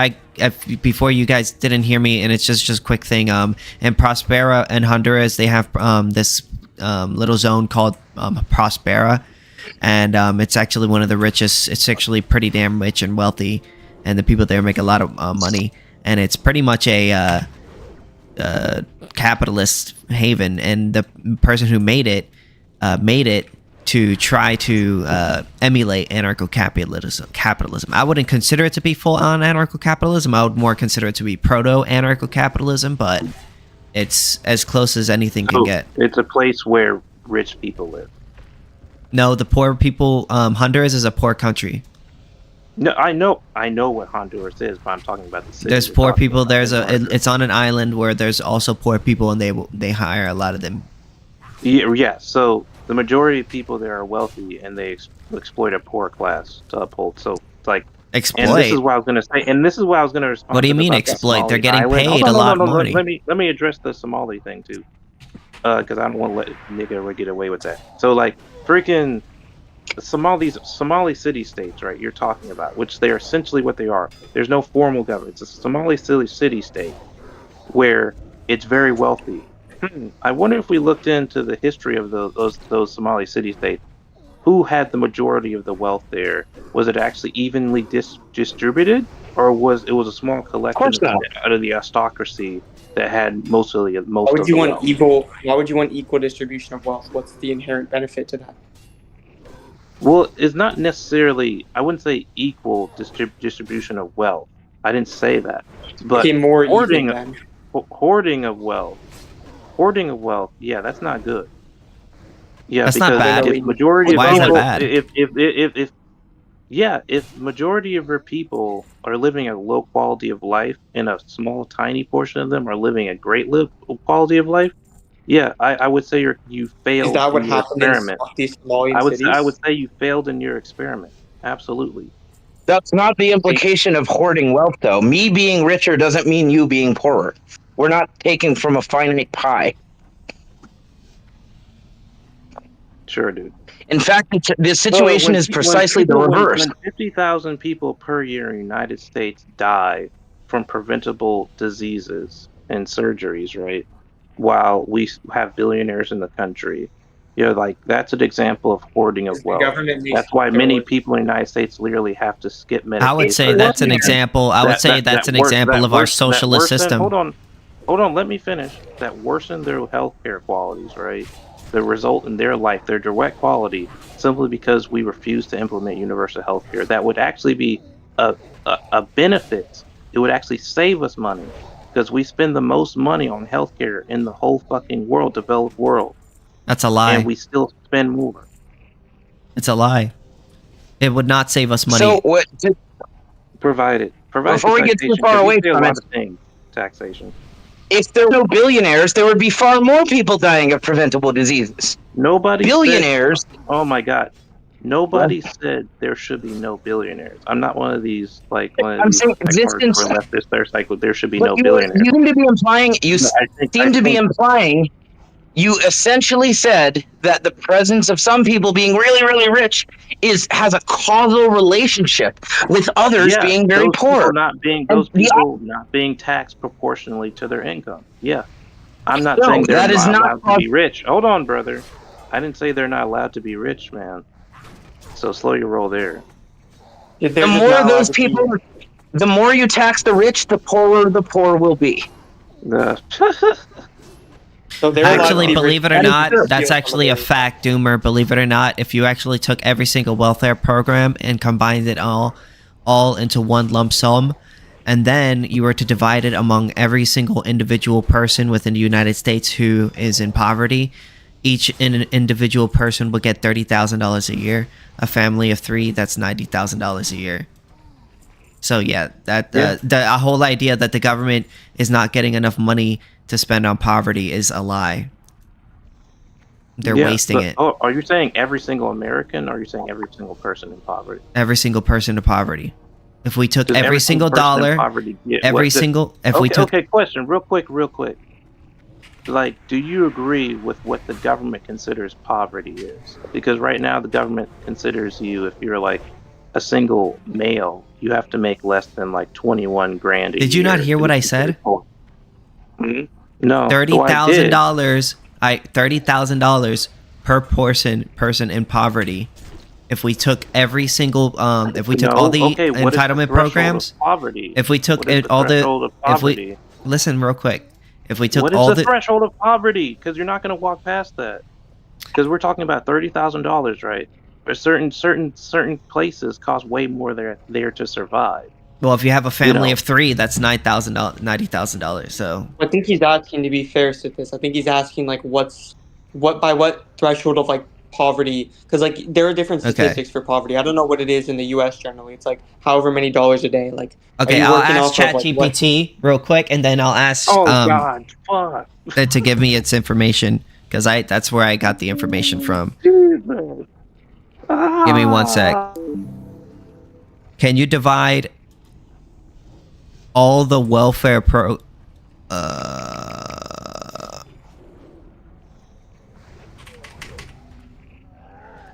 you guys didn't hear me, and it's just a quick thing. In Prospera and Honduras, they have this little zone called Prospera, and it's actually one of the richest. It's actually pretty damn rich and wealthy, and the people there make a lot of money, and it's pretty much a capitalist haven. And the person who made it to try to emulate anarcho-capitalism. I wouldn't consider it to be full-on anarcho-capitalism. I would more consider it to be proto-anarcho-capitalism, but it's as close as anything can get. It's a place where rich people live. No, the poor people. Honduras is a poor country. No, I know what Honduras is, but I'm talking about the city. There's poor people. It's on an island where there's also poor people, and they hire a lot of them. Yeah. So the majority of people there are wealthy, and they exploit a poor class to uphold. So it's like Exploit. And this is what I was going to say. And this is what I was going to respond. What do you mean exploit? They're getting paid a lot of money. Let me address the Somali thing too, because I don't want to let nigga get away with that. So like freaking Somali city-states, right? You're talking about, which they are essentially what they are. There's no formal government. It's a Somali city-state where it's very wealthy. I wonder if we looked into the history of those Somali city-states. Who had the majority of the wealth there? Was it actually evenly distributed, or was it a small collection out of the aristocracy that had most of the wealth? Why would you want equal distribution of wealth? What's the inherent benefit to that? Well, it's not necessarily. I wouldn't say equal distribution of wealth. I didn't say that. But more hoarding of wealth. Yeah, that's not good. Yeah, that's because not bad. If majority Why of people, is that bad? if majority of your people are living a low quality of life, and a small, tiny portion of them are living a great quality of life, yeah, I would say you failed. Is that what happened in these Somalian cities? I would say you failed in your experiment. Absolutely. That's not the implication of hoarding wealth, though. Me being richer doesn't mean you being poorer. We're not taking from a finite pie. Sure, dude. In fact, the situation is precisely the reverse. When 50,000 people per year in the United States die from preventable diseases and surgeries, right? While we have billionaires in the country, like that's an example of hoarding of wealth. That's why many people in the United States literally have to skip medication. I would say that's an example. I would say that's an example of our socialist system. Hold on. Let me finish. That worsen their healthcare qualities, right? The result in their life, their direct quality, simply because we refuse to implement universal health care. That would actually be a benefit. It would actually save us money, because we spend the most money on healthcare in the whole fucking developed world. That's a lie. And we still spend more. It's a lie. It would not save us money. So what? Provided. Before we get too far away from it, taxation. If there were no billionaires, there would be far more people dying of preventable diseases. Billionaires. Oh my God! Nobody said there should be no billionaires. I'm not one of these I'm saying existence. There should be no billionaires. You seem to be implying. You essentially said that the presence of some people being really, really rich has a causal relationship with others being very poor. Not being taxed proportionally to their income. Yeah. I'm not saying they're not allowed to be rich. Hold on, brother. I didn't say they're not allowed to be rich, man. So slow your roll there. The more you tax the rich, the poorer the poor will be. So actually, believe it or not, that's actually a fact, Doomer. Believe it or not, if you actually took every single welfare program and combined it all into one lump sum, and then you were to divide it among every single individual person within the United States who is in poverty, each individual person would get $30,000 a year. A family of 3, that's $90,000 a year. So yeah, the whole idea that the government is not getting enough money to spend on poverty is a lie. They're wasting it. Oh, are you saying every single American, or are you saying every single person in poverty? Every single person in poverty. If we took every single dollar, Okay, question, real quick. Like, do you agree with what the government considers poverty is? Because right now the government considers you, if you're like a single male, you have to make less than like 21 grand a year. Did you not hear what I said? Mm-hmm. No. $30,000. $30,000 per person in poverty. If we took every single, all the entitlement programs, if we took listen real quick. If we took what is the threshold of poverty? Because you're not going to walk past that. Because we're talking about $30,000, right? There's certain places cost way more there to survive. Well, if you have a family know. of 3, that's $90,000. So I think he's asking, to be fair, Sithis, I think he's asking like by what threshold of like poverty, because like there are different statistics for poverty. I don't know what it is in the U.S. generally. It's like however many dollars a day. Like, okay, I'll ask ChatGPT real quick, and then I'll ask God, fuck. to give me its information, because that's where I got the information from. Jesus. Give me 1 sec. Can you divide all the welfare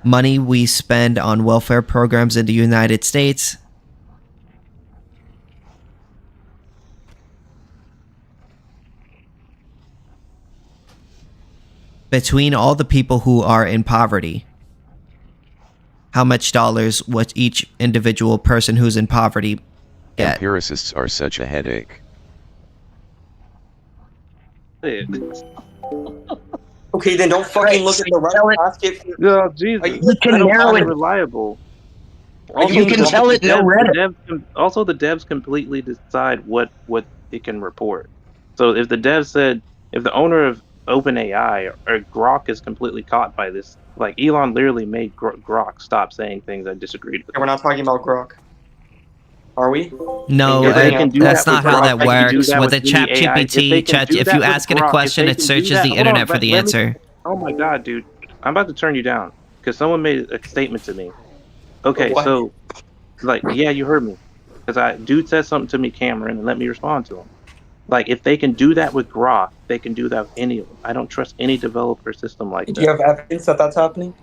money we spend on welfare programs in the United States between all the people who are in poverty? How much dollars would each individual person who's in poverty get? Empiricists are such a headache. Okay, then don't fucking look at the right basket. Oh, Jesus. You can narrow it. Reliable. You can tell it no Reddit. Also, the devs completely decide what it can report. So if the dev said, if the owner of OpenAI or Grok is completely caught by this, like Elon literally made Grok stop saying things I disagreed with. We're not talking about Grok. Are we? No, that's not how that works. With a ChatGPT, if you ask it a question, it searches the internet for the answer. Oh my god, dude. I'm about to turn you down because someone made a statement to me. Okay, so, like, yeah, you heard me. Because dude said something to me, Cameron, and let me respond to him. Like, if they can do that with Grok, they can do that with any of them. I don't trust any developer system like that. Do you have evidence that that's happening?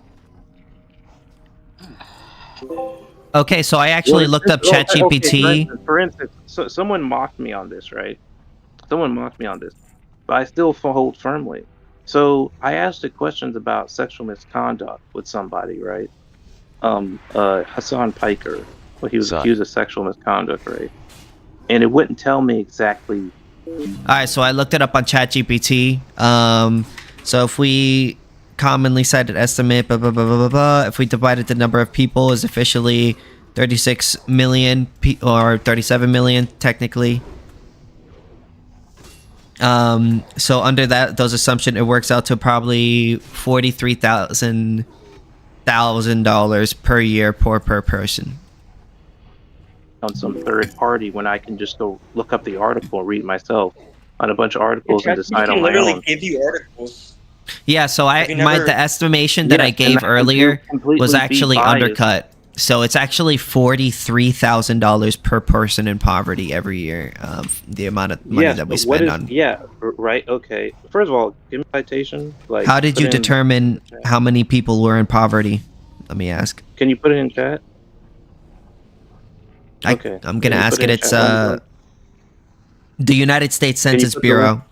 Okay, so I actually looked up ChatGPT. Okay, for instance, someone mocked me on this, right? Someone mocked me on this, but I still hold firmly. So I asked it questions about sexual misconduct with somebody, right? Hassan Piker. Well, he was accused of sexual misconduct, right? And it wouldn't tell me exactly. Alright, so I looked it up on ChatGPT. So if we commonly cited estimate, blah, blah, blah, blah, blah, blah, if we divided the number of people is officially 36 million, or 37 million, technically. So under those assumptions, it works out to probably $43,000 per year per person. On some third party when I can just go look up the article and read myself on a bunch of articles and decide on my own. Give you articles. Yeah, so the estimation that I gave earlier was actually undercut. So it's actually $43,000 per person in poverty every year. The amount of money that we spend on. Yeah, right. Okay. First of all, give me a citation. Like, how did you determine how many people were in poverty? Let me ask. Can you put it in chat? Okay. I'm gonna ask it. It's the United States Census Bureau.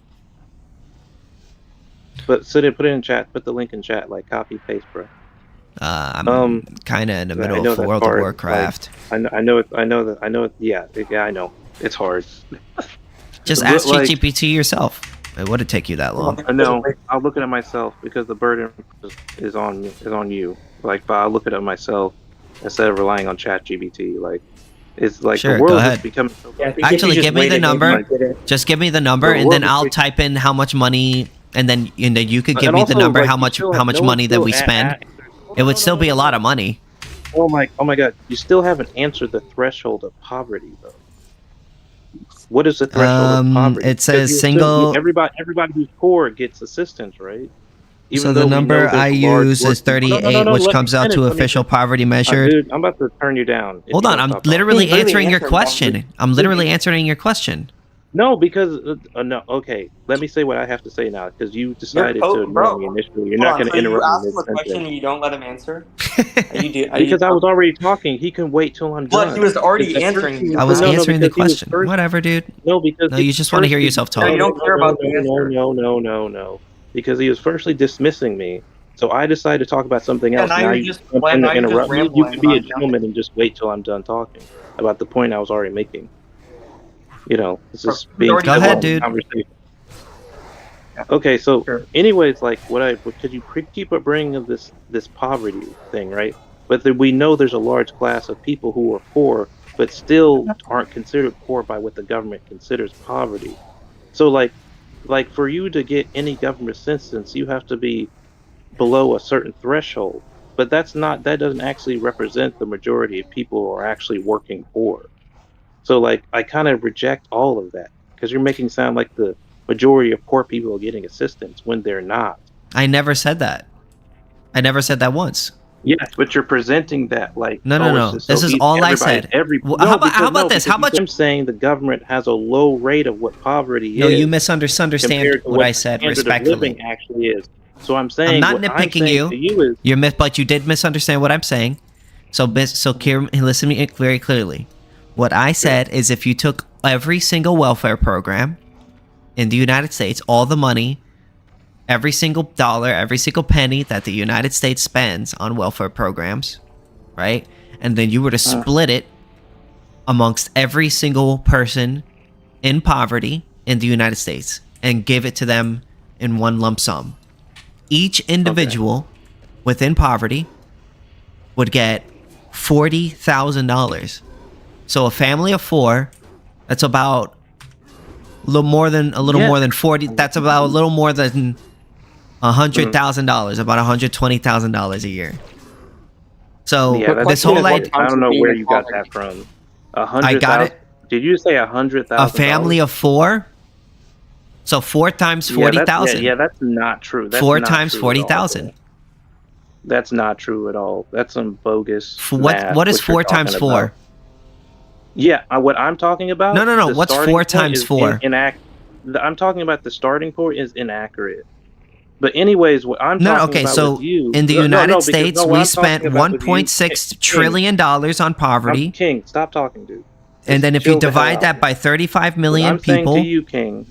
But put it in chat. Put the link in chat. Like copy paste, bro. I'm kind of in the middle of World of Warcraft. Like, I know it. Yeah, I know. It's hard. Just ask ChatGPT yourself. It wouldn't take you that long. I know. I'll look at it myself because the burden is on you. Like, but I'll look at it myself instead of relying on ChatGPT. Like, it's like sure, the world go ahead. is becoming. So actually, give me the number. Just give me the number, and then I'll type in how much money, and then you could give me the number, like, how much money that we spend. It would still be a lot of money. Oh my god! You still haven't answered the threshold of poverty, though. What is the threshold of poverty? It says single. Everybody who's poor gets assistance, right? So the number I use is 38, which comes out to official poverty measured. Dude, I'm about to turn you down. Hold on, I'm literally answering your question. I'm literally answering your question. No, because no. Okay, let me say what I have to say now, because you decided to ignore me initially. You're not going to interrupt me. You ask him a question and you don't let him answer. Because I was already talking. He can wait till I'm done. But he was already answering. I was answering the question. Whatever, dude. No, because you just want to hear yourself talk. You don't care about the answer. No. Because he was firstly dismissing me, so I decided to talk about something else. Now you just interrupt me. You could be a gentleman and just wait till I'm done talking about the point I was already making. You know, this is being go ahead, dude. Conversation. Okay, so Sure. anyways, like because you keep up bringing up this poverty thing, right? But we know there's a large class of people who are poor, but still aren't considered poor by what the government considers poverty. So like for you to get any government assistance, you have to be below a certain threshold. But that doesn't actually represent the majority of people who are actually working poor. So like I kind of reject all of that because you're making it sound like the majority of poor people are getting assistance when they're not. I never said that. I never said that once. Yes, but you're presenting that like, No, oh, it's no. just This so is easy. all I Everybody, said. no, How about this? How much? I'm saying the government has a low rate of what poverty No, is you misunderstand compared to what I said standard of respectfully. living actually is. So I'm I'm saying not what I'm nitpicking saying to you is but you did misunderstand what I'm saying. So listen to me very clearly. What I said is if you took every single welfare program in the United States, all the money, every single dollar, every single penny that the United States spends on welfare programs, right? And then you were to split it amongst every single person in poverty in the United States and give it to them in one lump sum. Each individual within poverty would get $40,000. So a family of 4, that's about a little more than 40. That's about a little more than $100,000, about $120,000 a year. So yeah, this whole idea, I don't know where you got that from. I got it. Did you say $100,000? A family of 4. So 4 times 40,000. Yeah, that's not true. That's 4 not times true 40,000. That's not true at all. That's some bogus. What is 4 times 4? About. Yeah, what I'm talking about. No. What's 4 times 4? I'm talking about the starting point is inaccurate. But anyways, what I'm talking about so with you, in the United States, we spent $1.6 trillion on poverty. King, stop talking, dude. And then if you divide that by 35 million people, what I'm saying to you, King,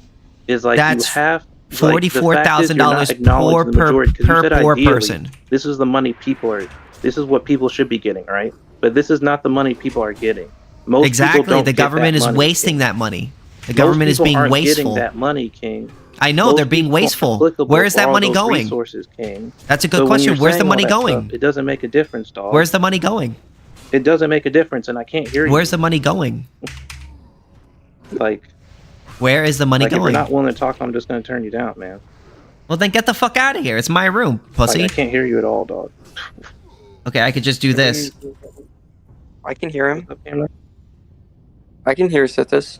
is like that's you have $44,000 per poor person. This is the money this is what people should be getting, right? But this is not the money people are getting. Most exactly, the government is wasting that money. The government is being wasteful. Getting that money, King. I know they're being wasteful. Where is that money going? Resources, King. That's a good question. Where's the money going? It doesn't make a difference, dog. Where's the money going? It doesn't make a difference, and I can't hear you. Where's the money going? Like, where is the money going? If you're not willing to talk, I'm just going to turn you down, man. Well, then get the fuck out of here. It's my room, pussy. Like, I can't hear you at all, dog. Okay, I could just do this. I can hear him. I can hear Sithis.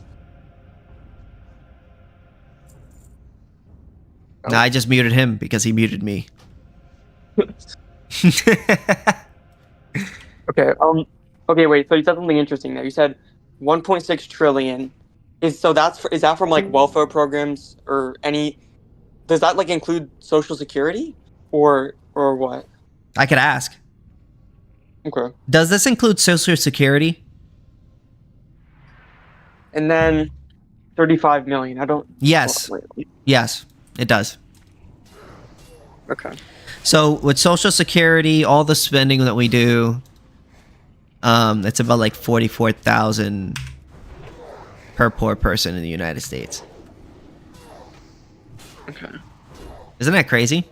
No, I just muted him because he muted me. Okay. Okay. Wait. So you said something interesting there. You said 1.6 trillion. Is that from like welfare programs or any? Does that like include Social Security or what? I could ask. Okay. Does this include Social Security? And then 35 million. I don't. Yes. Yes, it does. Okay. So with Social Security, all the spending that we do, it's about like 44,000 per poor person in the United States. Okay. Isn't that crazy?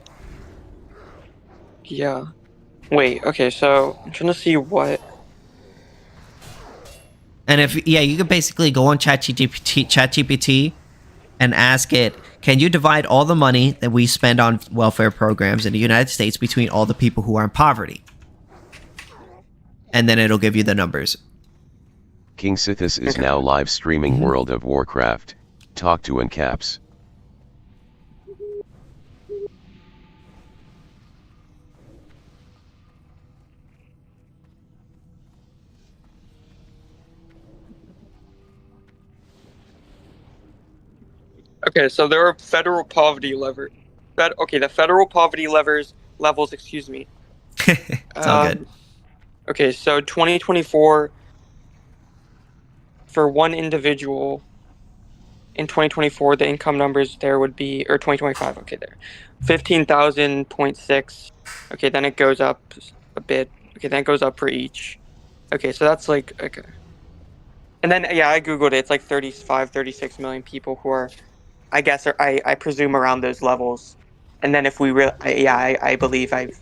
Yeah. Wait. Okay. So I'm trying to see what. And you could basically go on ChatGPT and ask it, can you divide all the money that we spend on welfare programs in the United States between all the people who are in poverty? And then it'll give you the numbers. KingSithis is now live streaming World of Warcraft. Talk to AnCaps. Okay, so there are federal poverty levers. The federal poverty levels. Excuse me. It's all good. Okay, so 2024 for one individual in 2024, the income numbers there would be, or 2025. Okay, there, 15,000.6. Okay, then it goes up a bit. Okay, then it goes up for each. Okay, so that's like okay. And then I googled it. It's like 36 million people who are I guess, or I presume around those levels. And then if we I believe I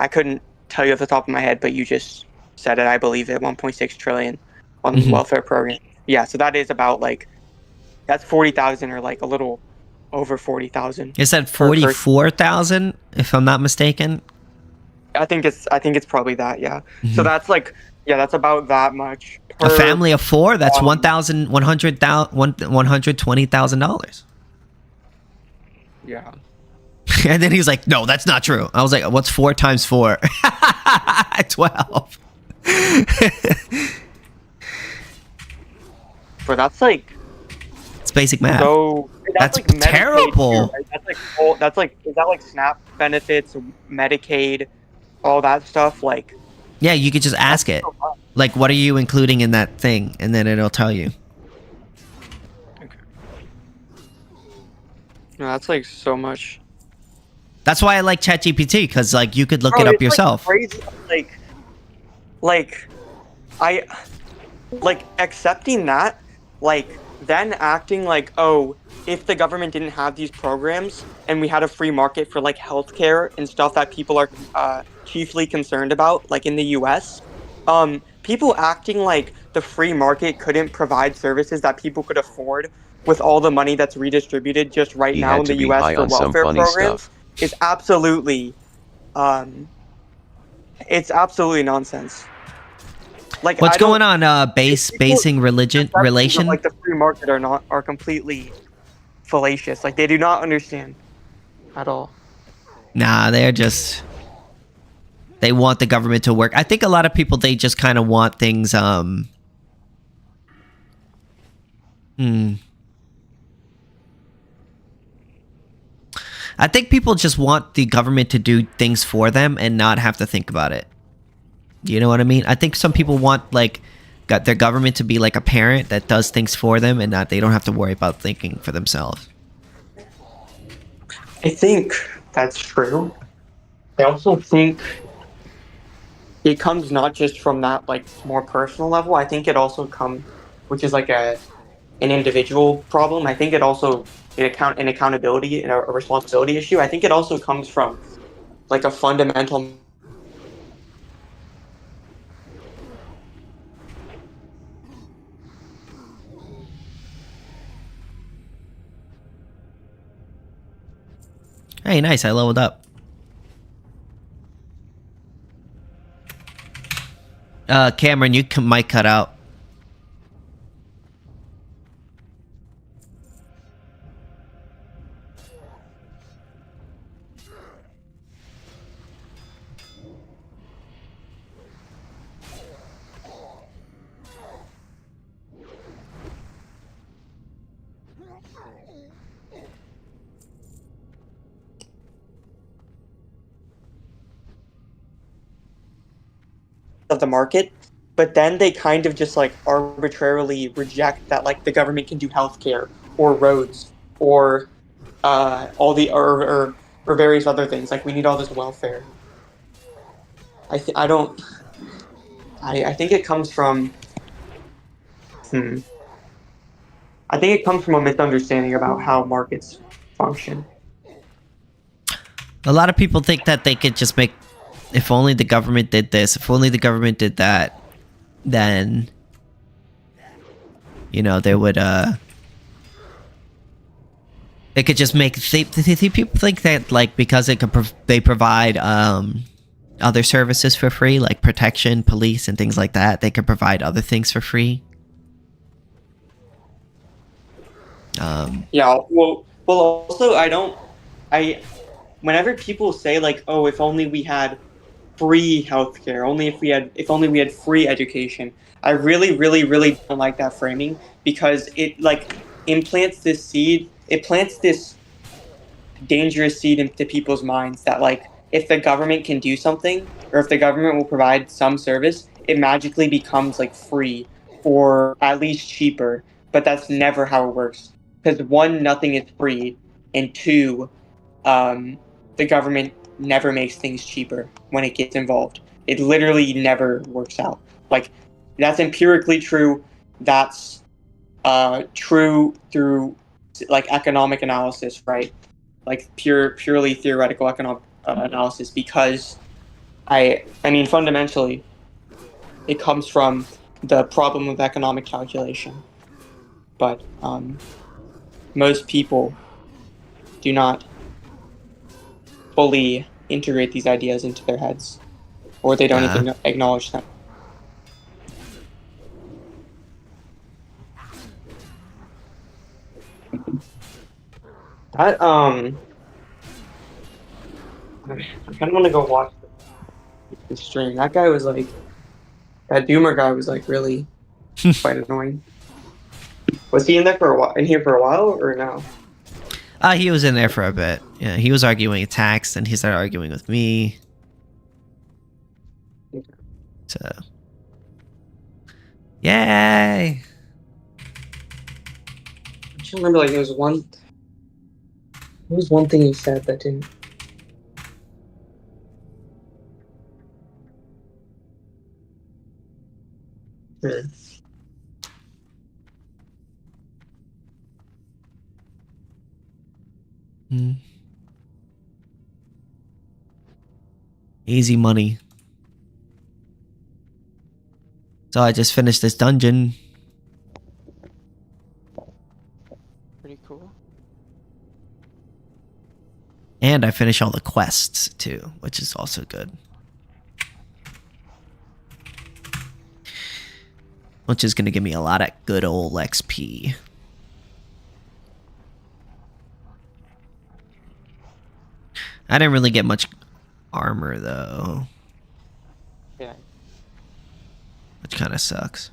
couldn't tell you off the top of my head, but you just said it. I believe it, 1.6 trillion on Mhm. welfare program. Yeah, so that is about like, that's 40,000 or like a little over 40,000. It said per person. 44,000, if I'm not mistaken. I think it's probably that. Yeah. So Mhm. that's like, yeah, that's about that much. A family of 4, that's um, $120,000. Yeah. And then he's like, no, that's not true. I was like, what's 4 times 4? 12. But that's like, It's basic math. so That's like Medicaid terrible. too, right? That's like is that like SNAP benefits, Medicaid, all that stuff? Like, Yeah, you could just ask it. Like, what are you including in that thing? And then it'll tell you. no, that's like so much. That's why I like ChatGPT, because like you could look Bro, it up it's, yourself. Like, crazy. I like accepting that, like then acting like, oh, if the government didn't have these programs and we had a free market for like healthcare and stuff that people are chiefly concerned about, like in the U.S., people acting like the free market couldn't provide services that people could afford with all the money that's redistributed just right He now had in to the be U.S. high for on some welfare funny programs stuff. is absolutely, it's absolutely nonsense. Like, What's I don't- going on? Basing relation. Of, like the free market are completely fallacious. Like they do not understand at all. Nah, they want the government to work. I think a lot of people, they just kind of want things. I think people just want the government to do things for them and not have to think about it. You know what I mean? I think some people want like got their government to be like a parent that does things for them and not they don't have to worry about thinking for themselves. I think that's true. I also think it comes not just from that like more personal level. I think it also comes, which is like an individual problem. I think it also an accountability and a responsibility issue. I think it also comes from like a fundamental. Hey, nice. I leveled up. Cameron, you might cut out. Of the market, but then they kind of just like arbitrarily reject that like the government can do healthcare or roads or all the or various other things. Like we need all this welfare. I think it comes from I think it comes from a misunderstanding about how markets function. A lot of people think that they could just make, if only the government did this, if only the government did that, then, you know, they would, they could just make, people think that, like, because it could, they provide, other services for free, like protection, police, and things like that, they could provide other things for free. Yeah, well, also, whenever people say like, oh, if only we had free healthcare, if only we had free education, I really, really, really don't like that framing, because it like plants this dangerous seed into people's minds that like, if the government can do something, or if the government will provide some service, it magically becomes like free or at least cheaper. But that's never how it works. Because one, nothing is free, and two, the government never makes things cheaper when it gets involved. It literally never works out. Like, that's empirically true. That's true through like economic analysis, right? Like purely theoretical economic analysis, because I mean fundamentally, it comes from the problem of economic calculation. But most people do not fully integrate these ideas into their heads, or they don't even acknowledge them. That I kind of want to go watch the stream. That guy was like, that Doomer guy was like really quite annoying. Was he in there for a while? In here for a while or no? He was in there for a bit. Yeah, he was arguing attacks, and he started arguing with me. So, yay! I just remember like there was one thing he said that didn't. Easy money. So I just finished this dungeon. Pretty cool. And I finish all the quests too, which is also good. Which is going to give me a lot of good old XP. I didn't really get much armor though. Yeah. Which kind of sucks.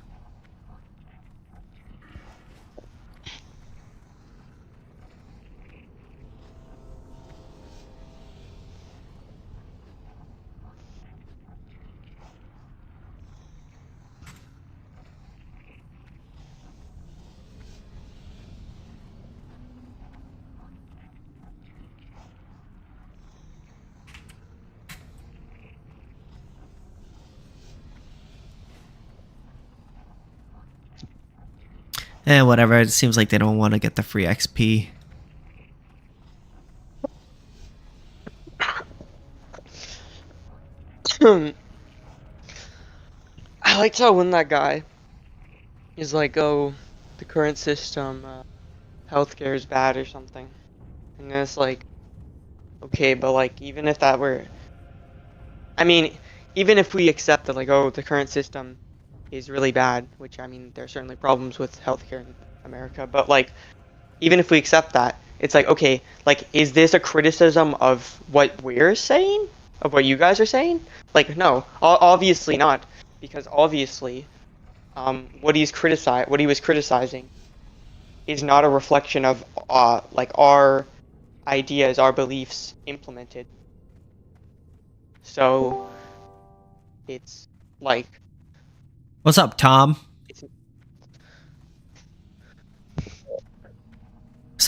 Whatever. It seems like they don't want to get the free XP. I liked how when that guy is like, oh, the current system, healthcare is bad or something. And then it's like, okay, but like, even if that were, I mean, even if we accept that like, oh, the current system is really bad, which I mean, there are certainly problems with healthcare in America, but like, even if we accept that, it's like, okay, like, is this a criticism of what we're saying? Of what you guys are saying? Like, no, obviously not, because obviously, what he was criticizing is not a reflection of, like, our ideas, our beliefs implemented. So, it's like... What's up, Tom?